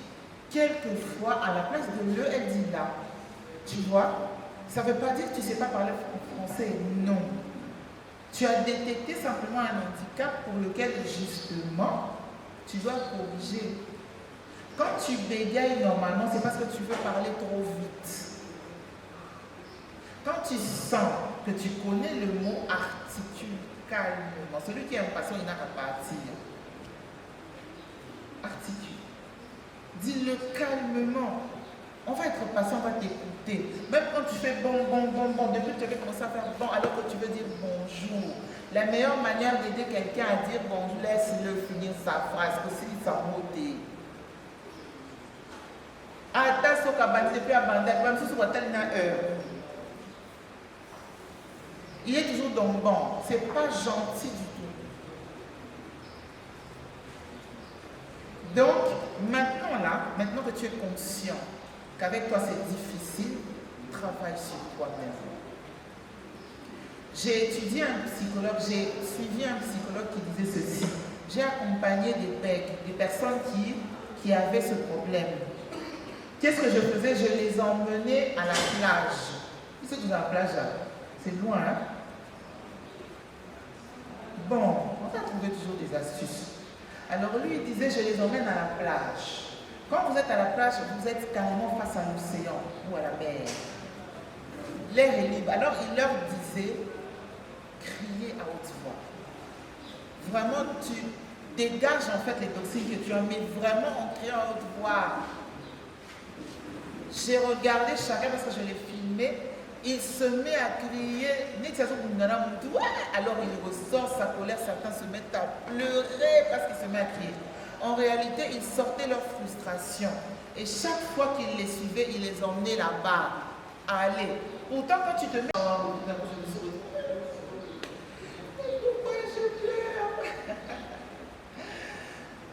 quelquefois, à la place de le, elle dit là. Tu vois? Ça ne veut pas dire que tu ne sais pas parler français. Non. Tu as détecté simplement un handicap pour lequel, justement, tu dois corriger. Quand tu bégayes normalement, c'est parce que tu veux parler trop vite. Quand tu sens que tu connais le mot articule calmement, celui qui est impatient, il n'a qu'à partir. Articule. Dis-le calmement. On va être patient, on va t'écouter. Même quand tu fais bon, depuis que tu veux commencer à faire bon, alors que tu veux dire bonjour. La meilleure manière d'aider quelqu'un à dire bonjour, laisse-le finir sa phrase, aussi sa beauté. Ata soka bandi depuis abandonné, même si c'est une heure. Il est toujours dans le bon. C'est pas gentil du tout. Donc, maintenant que tu es conscient qu'avec toi c'est difficile, travaille sur toi-même. J'ai étudié j'ai suivi un psychologue qui disait ceci. J'ai accompagné des personnes qui avaient ce problème. Qu'est-ce que je faisais? Je les emmenais à la plage. Tu sais que la plage, c'est loin, hein? Bon, on va trouver toujours des astuces. Alors lui, il disait, je les emmène à la plage. Quand vous êtes à la plage, vous êtes carrément face à l'océan ou à la mer. L'air est libre. Alors il leur disait, criez à haute voix. Vraiment, tu dégages en fait les toxines que tu as mis vraiment en criant à haute voix. J'ai regardé chacun parce que je l'ai filmé. Il se met à crier. Alors il ressort sa colère. Certains se mettent à pleurer parce qu'il se met à crier. En réalité, ils sortaient leur frustration. Et chaque fois qu'il les suivait, il les emmenait là-bas. Allez. Pourtant, quand tu te mets...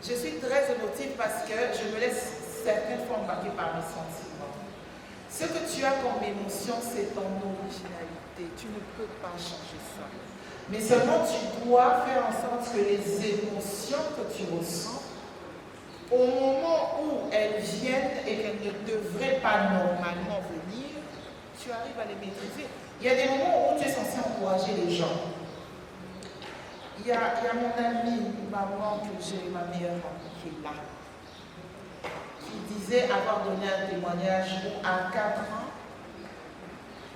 Je suis très émotive parce que je me laisse certaines fois embarquer par mes sentiments. Ce que tu as comme émotion, c'est ton originalité. Tu ne peux pas changer ça. Mais seulement tu dois faire en sorte que les émotions que tu ressens, au moment où elles viennent et qu'elles ne devraient pas normalement venir, tu arrives à les maîtriser. Il y a des moments où tu es censé encourager les gens. Il y a mon amie, maman, que j'ai, ma meilleure amie, qui est là. Qui disait avoir donné un témoignage où à 4 ans,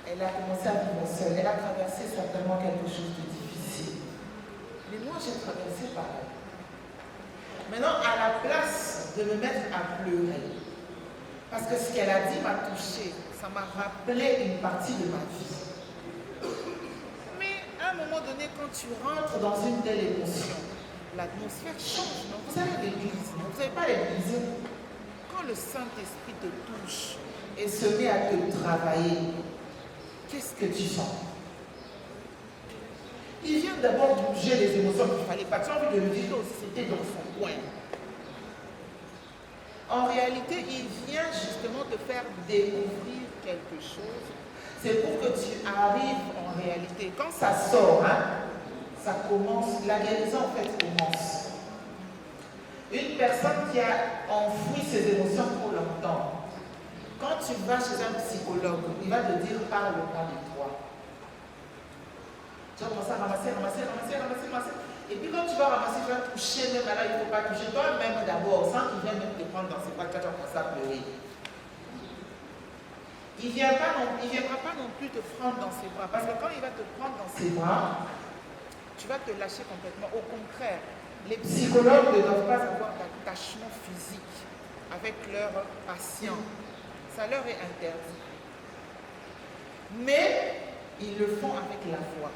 elle a commencé à vivre seule. Elle a traversé certainement quelque chose de difficile. Mais moi, j'ai traversé pareil. Maintenant, à la place de me mettre à pleurer, parce que ce qu'elle a dit m'a touchée, ça m'a rappelé une partie de ma vie. Mais à un moment donné, quand tu rentres dans une telle émotion, l'atmosphère change. Non? Vous avez l'église, vous n'avez pas l'église. Quand le Saint-Esprit te touche et se met à te travailler, qu'est-ce que tu sens? Il vient d'abord bouger les émotions qu'il ne fallait pas. Tu as envie de le vivre aussi, c'était dans son coin. En réalité, il vient justement te faire découvrir quelque chose. C'est pour que tu arrives en réalité. Quand ça sort, hein, ça commence, la guérison en fait commence. Une personne qui a enfoui ses émotions trop longtemps, quand tu vas chez un psychologue, il va te dire parle-moi de toi. Tu vas commencer à ramasser. Et puis quand tu vas ramasser, tu vas toucher, même là, il ne faut pas toucher toi-même d'abord, sans qu'il vienne même te prendre dans ses bras, tu vas commencer à pleurer. Il ne viendra pas non plus te prendre dans ses bras, parce que quand il va te prendre dans ses bras, tu vas te lâcher complètement. Au contraire, les psychologues ne doivent pas avoir d'attachement physique avec leurs patients. Ça leur est interdit. Mais ils le font avec la foi.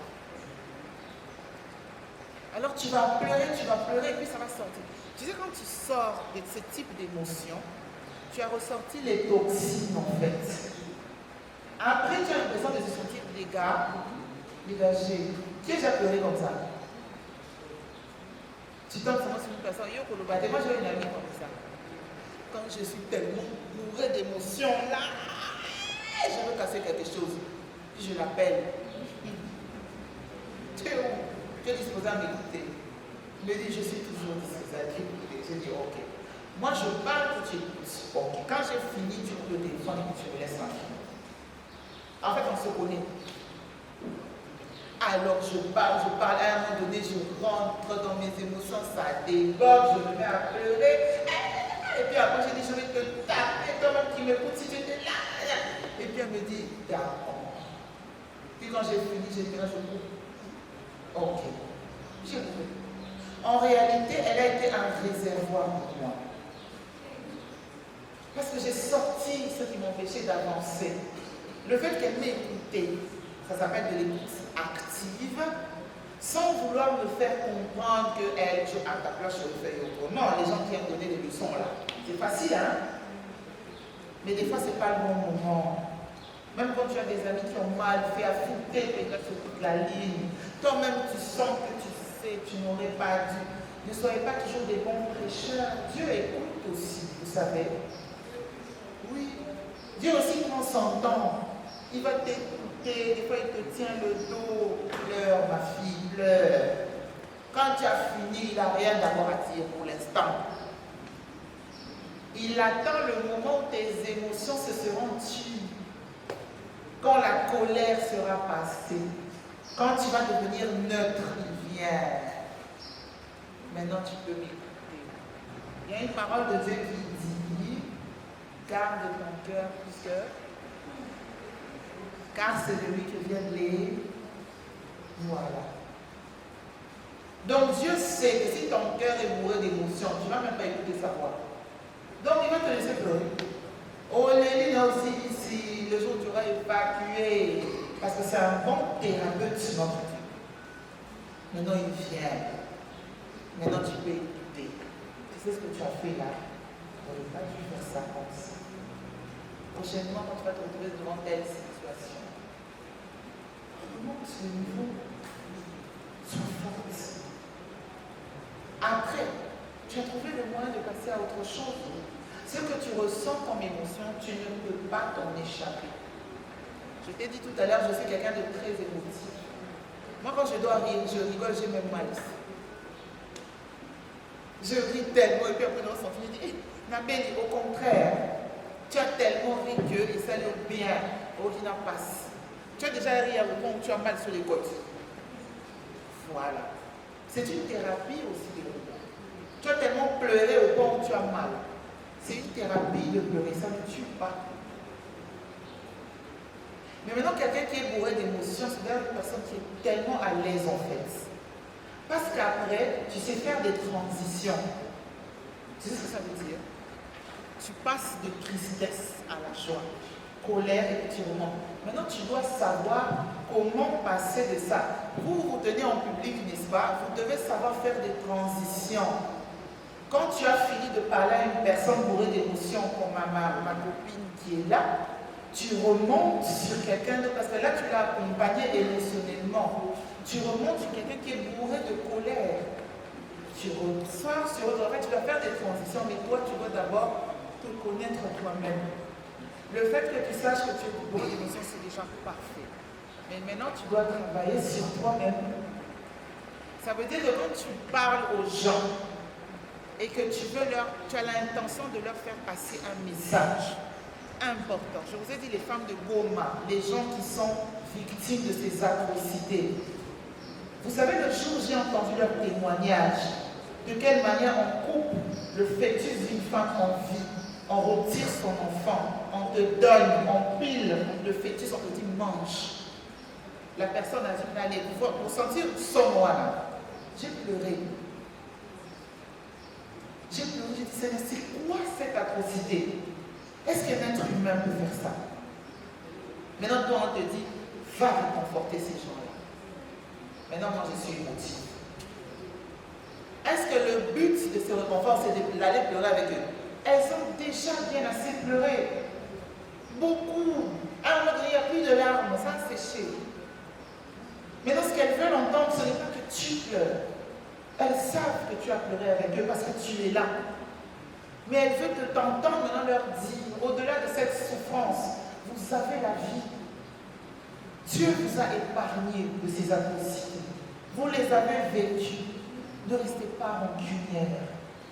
Alors tu vas pleurer, et puis ça va sortir. Tu sais, quand tu sors de ce type d'émotion, tu as ressorti les toxines en fait. Après, tu as l'impression de se sentir dégagé. Qui a déjà pleuré comme ça? Tu tombes sur une personne, moi j'ai une amie comme ça. Quand je suis tellement bourrée d'émotions, là, je veux casser quelque chose. Puis je l'appelle. Tu es où? Tu es disposé à m'écouter. Il me dit, je suis toujours disposé à t'écouter. Je dis, ok. Moi, je parle que tu écoutes. Ok. Quand j'ai fini, tu me le téléphones et tu me laisses tranquille. En fait, on se connaît. Alors, je parle. À un moment donné, je rentre dans mes émotions, ça déborde, je me mets à pleurer. Et puis après, j'ai dit, je vais te taper, toi-même qui m'écoute, si tu étais là. Et puis elle me dit, d'accord. Puis quand j'ai fini, j'ai dit, je coupe. Ok. J'ai coupé. En réalité, elle a été un réservoir pour moi. Parce que j'ai sorti ce qui m'empêchait d'avancer. Le fait qu'elle m'ait écouté, ça s'appelle de l'écoute active, sans vouloir me faire comprendre que elle, à ta place, je le fais autrement. Les gens qui ont donné des leçons là, c'est facile, hein? Mais des fois, ce n'est pas le bon moment. Même quand tu as des amis qui ont mal fait affûter peut-être sur toute la ligne, toi-même tu sens que tu sais, tu n'aurais pas dû. Ne soyez pas toujours des bons prêcheurs. Dieu écoute aussi, vous savez. Oui. Dieu aussi prend son temps. Il va t'écouter. Des fois, il te tient le dos. Pleure, ma fille, pleure. Quand tu as fini, il n'a rien d'abord à dire pour l'instant. Il attend le moment où tes émotions se seront tues. Quand la colère sera passée, quand tu vas devenir neutre, il vient. Maintenant, tu peux m'écouter. Il y a une parole de Dieu qui dit, garde ton cœur plus que, car c'est de lui que viennent les... Voilà. Donc Dieu sait que si ton cœur est bourré d'émotions, tu ne vas même pas écouter sa voix. Donc il va te laisser pleurer. Oh, Léline aussi ici, le jour où tu auras évacué, parce que c'est un bon thérapeute sur notre vie. Maintenant il vient. Maintenant tu peux écouter. Tu sais ce que tu as fait là? Tu n'aurais pas dû faire ça comme ça. Prochainement, quand tu vas te retrouver devant telle situation, remonte le niveau. Sois forte. Après, tu as trouvé le moyen de passer à autre chose. Ce que tu ressens comme émotion, tu ne peux pas t'en échapper. Je t'ai dit tout à l'heure, je suis quelqu'un de très émotif. Moi, quand je dois rire, je rigole, j'ai même mal ici. Je ris tellement, et puis après, on s'en finit, je dis, Nabéli, au contraire, tu as tellement ri que, et ça le bien, Orina passe. Tu as déjà ri à un moment où tu as mal sur les côtes. Voilà. C'est une thérapie aussi de rire. Tu as tellement pleuré au point où tu as mal. C'est une thérapie de pleurer, ça ne tue pas. Mais maintenant, quelqu'un qui est bourré d'émotions, c'est une personne qui est tellement à l'aise en fait. Parce qu'après, tu sais faire des transitions. Tu sais ce que ça veut dire? Tu passes de tristesse à la joie, colère et puis tu remontes. Maintenant, tu dois savoir comment passer de ça. Vous tenez en public, n'est-ce pas? Vous devez savoir faire des transitions. Quand tu as fini de parler à une personne bourrée d'émotions comme ma copine qui est là, tu remontes sur quelqu'un d'autre parce que là tu l'as accompagné émotionnellement. Tu remontes sur quelqu'un qui est bourré de colère. Tu ressors sur autre. En fait, tu dois faire des transitions, mais toi tu dois d'abord te connaître toi-même. Le fait que tu saches que tu es bourré d'émotions, c'est déjà parfait. Mais maintenant tu dois travailler sur toi-même. Ça veut dire que quand tu parles aux gens, et que tu as l'intention de leur faire passer un message important. Je vous ai dit les femmes de Goma, les gens qui sont victimes de ces atrocités. Vous savez, le jour où j'ai entendu leur témoignage, de quelle manière on coupe le fœtus d'une femme en vie, on retire son enfant, on te donne, on pile le fœtus, on te dit mange. La personne a dit allez, pour sentir son moi là. J'ai pleuré. J'ai pleuré, j'ai dit Seigneur, c'est quoi cette atrocité? Est-ce qu'un être humain peut faire ça? Maintenant, toi, on te dit, va réconforter ces gens-là. Maintenant, moi, je suis émotive. Est-ce que le but de ce réconfort, c'est d'aller pleurer avec eux? Elles ont déjà bien assez pleuré. Beaucoup. À un moment donné, il n'y a plus de larmes, ça a séché. Maintenant, ce qu'elles veulent entendre, ce n'est pas que tu pleures. Elles savent que tu as pleuré avec eux parce que tu es là. Mais elles veulent t'entendre maintenant leur dire, au-delà de cette souffrance, vous avez la vie. Dieu vous a épargné de ces atrocités. Vous les avez vécues. Ne restez pas rancunières.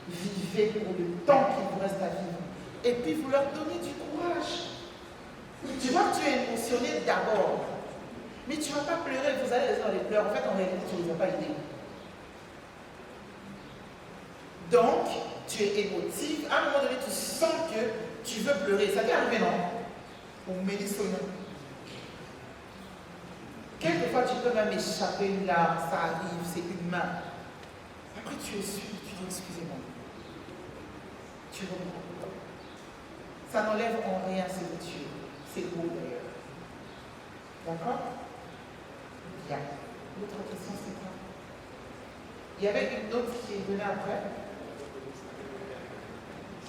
Vivez pour le temps qu'il vous reste à vivre. Et puis vous leur donnez du courage. Tu vois que tu es émotionné d'abord. Mais tu ne vas pas pleurer, vous allez laisser dans les pleurs. En fait, en réalité, tu ne les as pas aidés. Donc, tu es émotive. À un moment donné, tu sens que tu veux pleurer. Ça t'est arrivé, non? Ou Mélissona. Quelquefois, tu peux même échapper une larme. Ça arrive, c'est humain. Après, tu es sûr, tu dis excusez-moi. Tu reprends. Ça n'enlève en rien ce que tu es. C'est beau d'ailleurs. D'accord? Bien. L'autre question, c'est quoi? Il y avait une autre qui est venue après.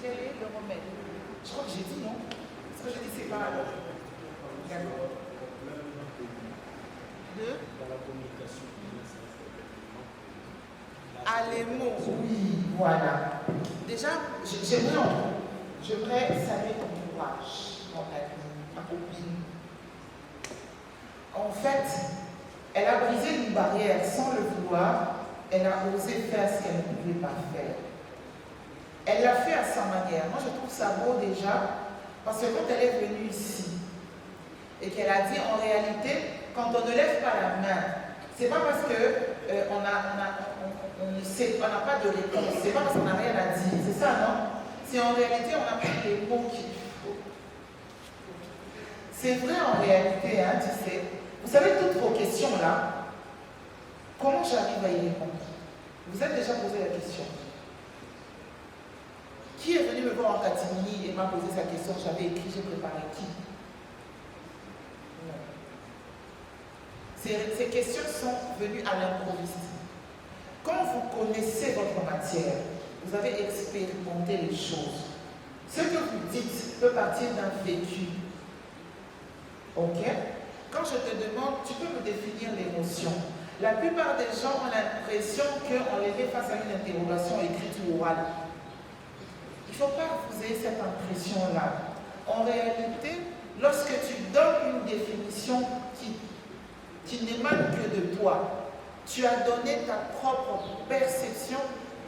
Quel est le remède? Je crois que j'ai dit non. Ce que j'ai dit, c'est pas alors. D'accord. Dans la communication. Ah, les mots. Oui, voilà. Déjà, j'aimerais saluer ton courage, mon ami, ma copine. En fait, elle a brisé une barrière sans le vouloir. Elle a osé faire ce qu'elle ne pouvait pas faire. Elle l'a fait à sa manière. Moi, je trouve ça beau déjà, parce que quand elle est venue ici, et qu'elle a dit en réalité, quand on ne lève pas la main, c'est pas parce qu'on n'a pas de réponse, c'est pas parce qu'on n'a rien à dire, c'est ça, non? C'est en réalité, on n'a pas les mots qu'il faut. C'est vrai en réalité, hein, tu sais. Vous savez, toutes vos questions là, comment j'arrive à y répondre? Vous êtes déjà posé la question. Qui est venu me voir en catimini et m'a posé sa question? J'avais écrit, j'ai préparé qui? Non. Ces questions sont venues à l'improviste. Quand vous connaissez votre matière, vous avez expérimenté les choses. Ce que vous dites peut partir d'un vécu. Ok? Quand je te demande, tu peux me définir l'émotion. La plupart des gens ont l'impression qu'on les met face à une interrogation écrite ou orale. Il ne faut pas que vous ayez cette impression-là. En réalité, lorsque tu donnes une définition qui n'émane que de toi, tu as donné ta propre perception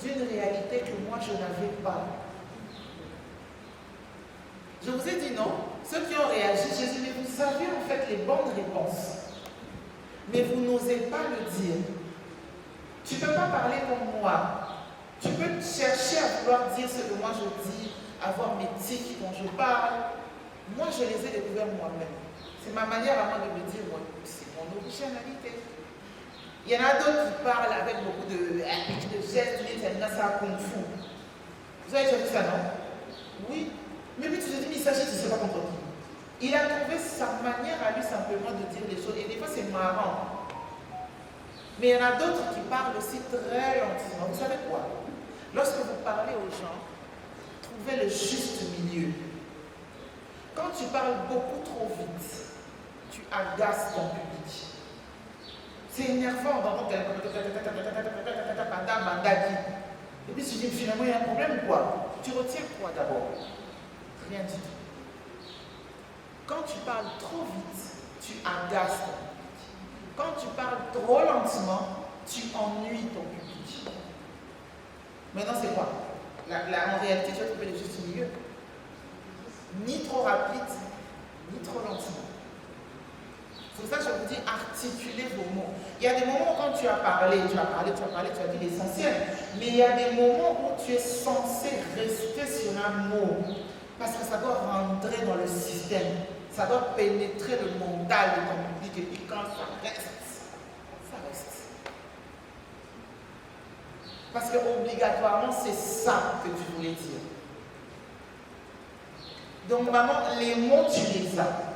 d'une réalité que moi je n'avais pas. Je vous ai dit non. Ceux qui ont réagi, j'ai dit, mais vous savez en fait les bonnes réponses. Mais vous n'osez pas le dire. Tu ne peux pas parler comme moi. Tu peux chercher à vouloir dire ce que moi je dis, avoir mes tics dont je parle. Moi, je les ai découverts moi-même. C'est ma manière à moi de me dire, c'est mon originalité. Il y en a d'autres qui parlent avec beaucoup de gestes, ça kung fu. Vous avez déjà vu ça, non? Oui. Mais puis tu te dis, mais il s'agit, tu ne sais pas contre qui. Il a trouvé sa manière à lui simplement de dire les choses. Et des fois, c'est marrant. Mais il y en a d'autres qui parlent aussi très lentement. Vous savez quoi? Lorsque vous parlez aux gens, trouvez le juste milieu. Quand tu parles beaucoup trop vite, tu agaces ton public. C'est énervant d'entendre quelqu'un. Et puis tu dis finalement il y a un problème ou quoi? Tu retiens quoi d'abord? Rien du tout. Quand tu parles trop vite, tu agaces ton public. Quand tu parles trop lentement, tu ennuies ton public. Maintenant c'est quoi? En réalité, tu vas trouver le juste milieu. Ni trop rapide, ni trop lentement. C'est pour ça que je vous dire articuler vos mots. Il y a des moments où quand tu as parlé, tu as dit l'essentiel. Mais il y a des moments où tu es censé rester sur un mot. Parce que ça doit rentrer dans le système. Ça doit pénétrer le mental de ton public. Et puis quand ça reste, ça reste. Parce que obligatoirement, c'est ça que tu voulais dire. Donc maman, les mots, tu les as.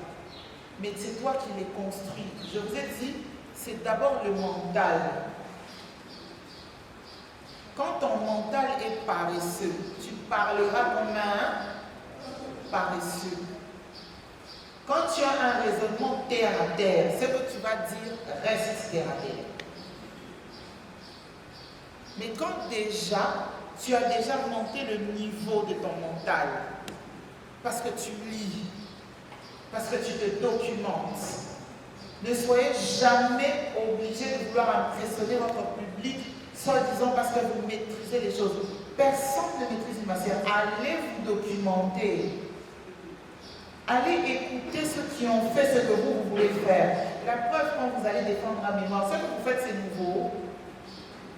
Mais c'est toi qui les construis. Je vous ai dit, c'est d'abord le mental. Quand ton mental est paresseux, tu parleras comme un paresseux. Quand tu as un raisonnement terre à terre, c'est que tu vas dire reste terre à terre. Mais quand déjà, tu as déjà monté le niveau de ton mental, parce que tu lis, parce que tu te documentes, ne soyez jamais obligé de vouloir impressionner votre public, soit disant parce que vous maîtrisez les choses. Personne ne maîtrise une matière. Allez vous documenter. Allez écouter ceux qui ont fait ce que vous voulez faire. La preuve, quand vous allez défendre la mémoire, ce que vous faites, c'est nouveau.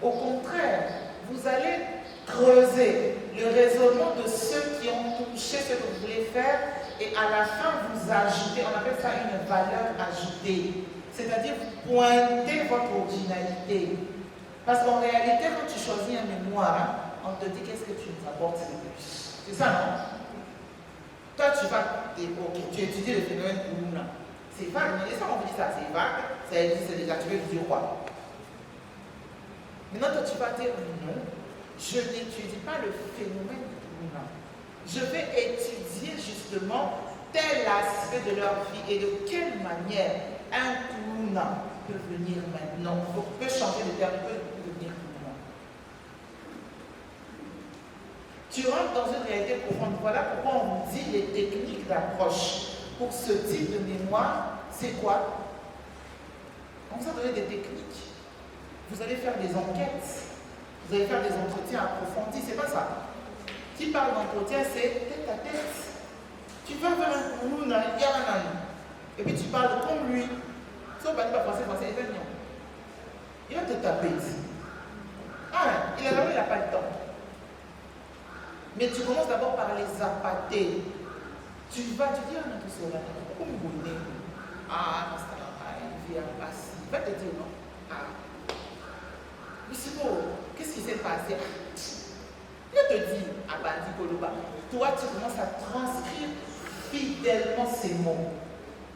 Au contraire, vous allez creuser le raisonnement de ceux qui ont touché ce que vous voulez faire et à la fin, vous ajoutez, on appelle ça une valeur ajoutée. C'est-à-dire, vous pointez votre originalité. Parce qu'en réalité, quand tu choisis un mémoire, on te dit qu'est-ce que tu nous apportes le plus. C'est ça, non? Toi, tu vas, tu étudies le phénomène Kuluna. C'est vague, mais ça, on dit ça, c'est vague, ça existe déjà, tu veux dire quoi? Maintenant, toi, tu vas dire non, je n'étudie pas le phénomène Kuluna. Je vais étudier justement tel aspect de leur vie et de quelle manière un Kuluna peut venir maintenant, peut changer de terme, peut devenir Kuluna. Tu rentres dans une réalité profonde. Voilà pourquoi on vous dit les techniques d'approche pour ce type de mémoire, c'est quoi? On vous a donné des techniques. Vous allez faire des enquêtes, vous allez faire des entretiens approfondis, c'est pas ça. Qui parle d'entretien, c'est tête à tête. Tu vas vers un Kuluna, et puis tu parles comme lui. Sauf pas français, il est mignon. Il va te taper. Ah, il n'a pas le temps. Mais tu commences d'abord par les appâter. Tu vas, tu dis, ah non, tout cela, pourquoi me bonner? Ah, il vient passer. Il va te dire non. Ah. Mais c'est bon, qu'est-ce qui s'est passé? Il te dit, ah Bandi Koloba, toi tu commences à transcrire fidèlement ces mots.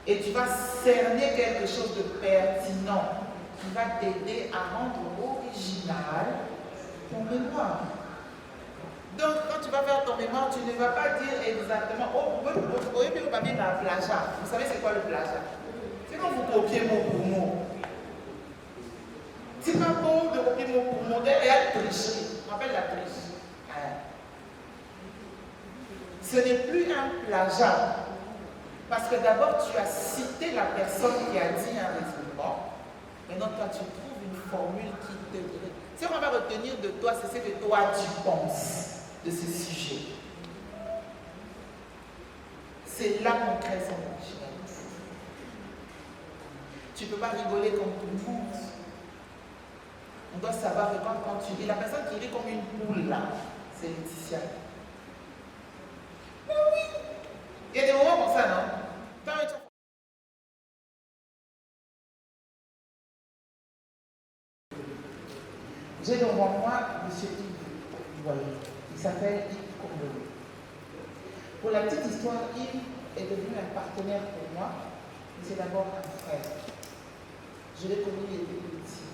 Et tu vas cerner quelque chose de pertinent qui va t'aider à rendre original ton mémoire. Donc, quand tu vas faire ton mémoire, tu ne vas pas dire exactement, oh, vous pas bien la plagiat. Vous savez c'est quoi le plagiat? C'est quand vous copiez mot pour mot. C'est pas bon de copier mot pour mot. D'ailleurs, il y a la tricherie. On appelle la triche. Ce n'est plus un plagiat. Parce que d'abord, tu as cité la personne qui a dit un raisonnement. Maintenant, toi, tu trouves une formule qui te... Ce qu'on va retenir de toi, c'est ce que toi, tu penses de ce sujet. C'est là qu'on crée son originalité. Tu ne peux pas rigoler comme tout le monde. On doit savoir que quand tu ris, la personne qui rit comme une poule, là, c'est Laetitia. Mais oui! Il y a des moments comme ça, non? J'ai devant moi M. Yves Voyer. Il s'appelle Yves Combelé. Pour la petite histoire, Yves est devenu un partenaire pour moi, mais c'est d'abord un frère. Je l'ai connu, il était petit.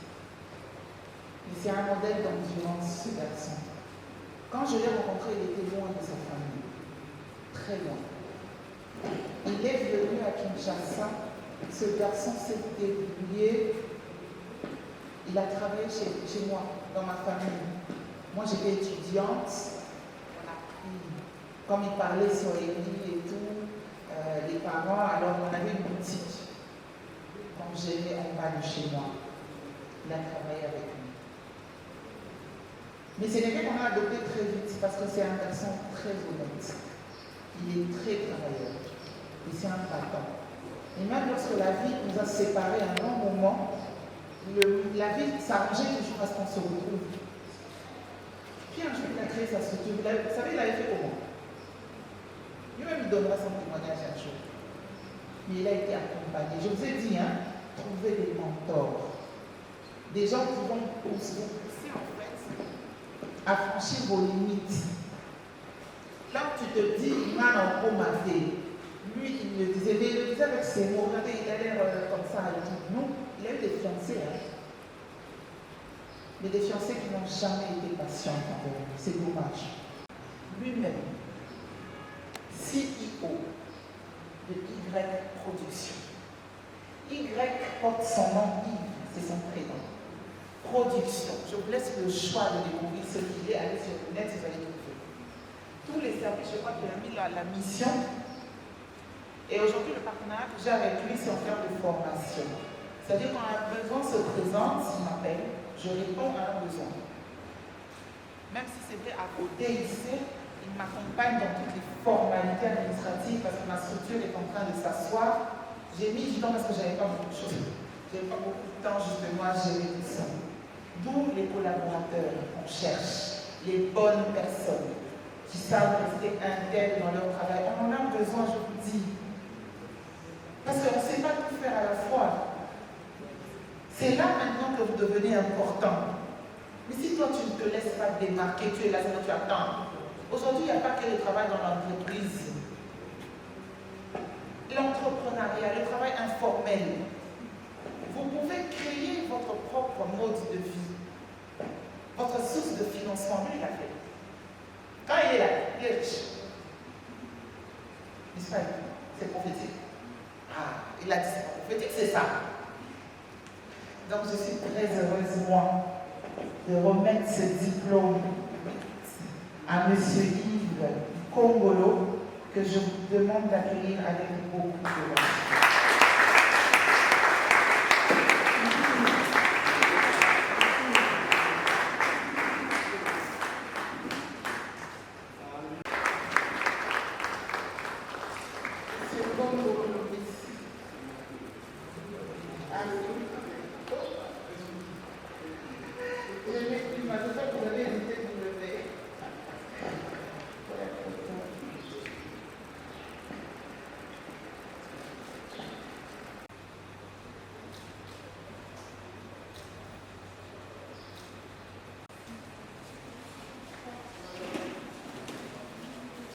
Mais c'est un modèle d'endurance, ce garçon. Quand je l'ai rencontré, il était loin de sa famille. Très loin. Il est venu à Kinshasa. Ce garçon s'est débrouillé. Il a travaillé chez moi, dans ma famille. Moi, j'étais étudiante. Comme il parlait sur les livres et tout, les parents, alors on avait une boutique. Quand j'allais en bas de chez moi, il a travaillé avec nous. Mais c'est quelqu'un qu'on a adopté très vite parce que c'est un garçon très honnête. Il est très travailleur. Et c'est un battant. Et même lorsque la vie nous a séparés à un long moment, la vie s'arrangeait toujours à ce qu'on se retrouve. Puis un jour, il a créé sa structure. Vous savez, il avait fait comment? Lui-même, il donnera son témoignage un jour. Mais il a été accompagné. Je vous ai dit, trouver des mentors. Des gens qui vont vous pousser en fait à franchir vos limites. Là où tu te dis, il m'a en gros maté. Lui, il le disait, mais il le disait avec ses mots. Regardez, il a l'air comme ça. Non, il a eu des fiancés. Mais des fiancés qui n'ont jamais été patients envers lui. C'est dommage. Lui-même, CEO de Y Production. Y porte son nom, Yves, c'est son prénom. Production. Je vous laisse le choix de découvrir ce qu'il est. Allez sur le net, vous allez trouver. Tous les services, je crois qu'il a mis la mission. Et aujourd'hui, le partenariat que j'ai avec lui, c'est en termes de formation. C'est-à-dire quand un besoin se présente, il m'appelle, je réponds à un besoin. Même si c'est vrai, à côté ici, il m'accompagne dans toutes les formalités administratives parce que ma structure est en train de s'asseoir. J'ai mis du temps parce que je n'avais pas beaucoup de choses. Je n'avais pas beaucoup de temps justement à gérer tout ça. D'où les collaborateurs qu'on cherche, les bonnes personnes qui savent rester intègres dans leur travail. On en a besoin, je vous dis. Parce qu'on ne sait pas tout faire à la fois. C'est là maintenant que vous devenez important. Mais si toi tu ne te laisses pas démarquer, tu es là, sinon tu attends. Aujourd'hui, il n'y a pas que le travail dans l'entreprise. L'entrepreneuriat, le travail informel. Vous pouvez créer votre propre mode de vie. Votre source de financement. Lui, il l'a fait. Quand il est là, il est riche. N'est-ce pas? C'est prophétique. Ah, il a dit c'est pas prophétique, c'est ça. Donc je suis très heureuse, moi, de remettre ce diplôme à M. Yves Kongolo, que je vous demande d'accueillir avec beaucoup de joie. C'est Kongolo.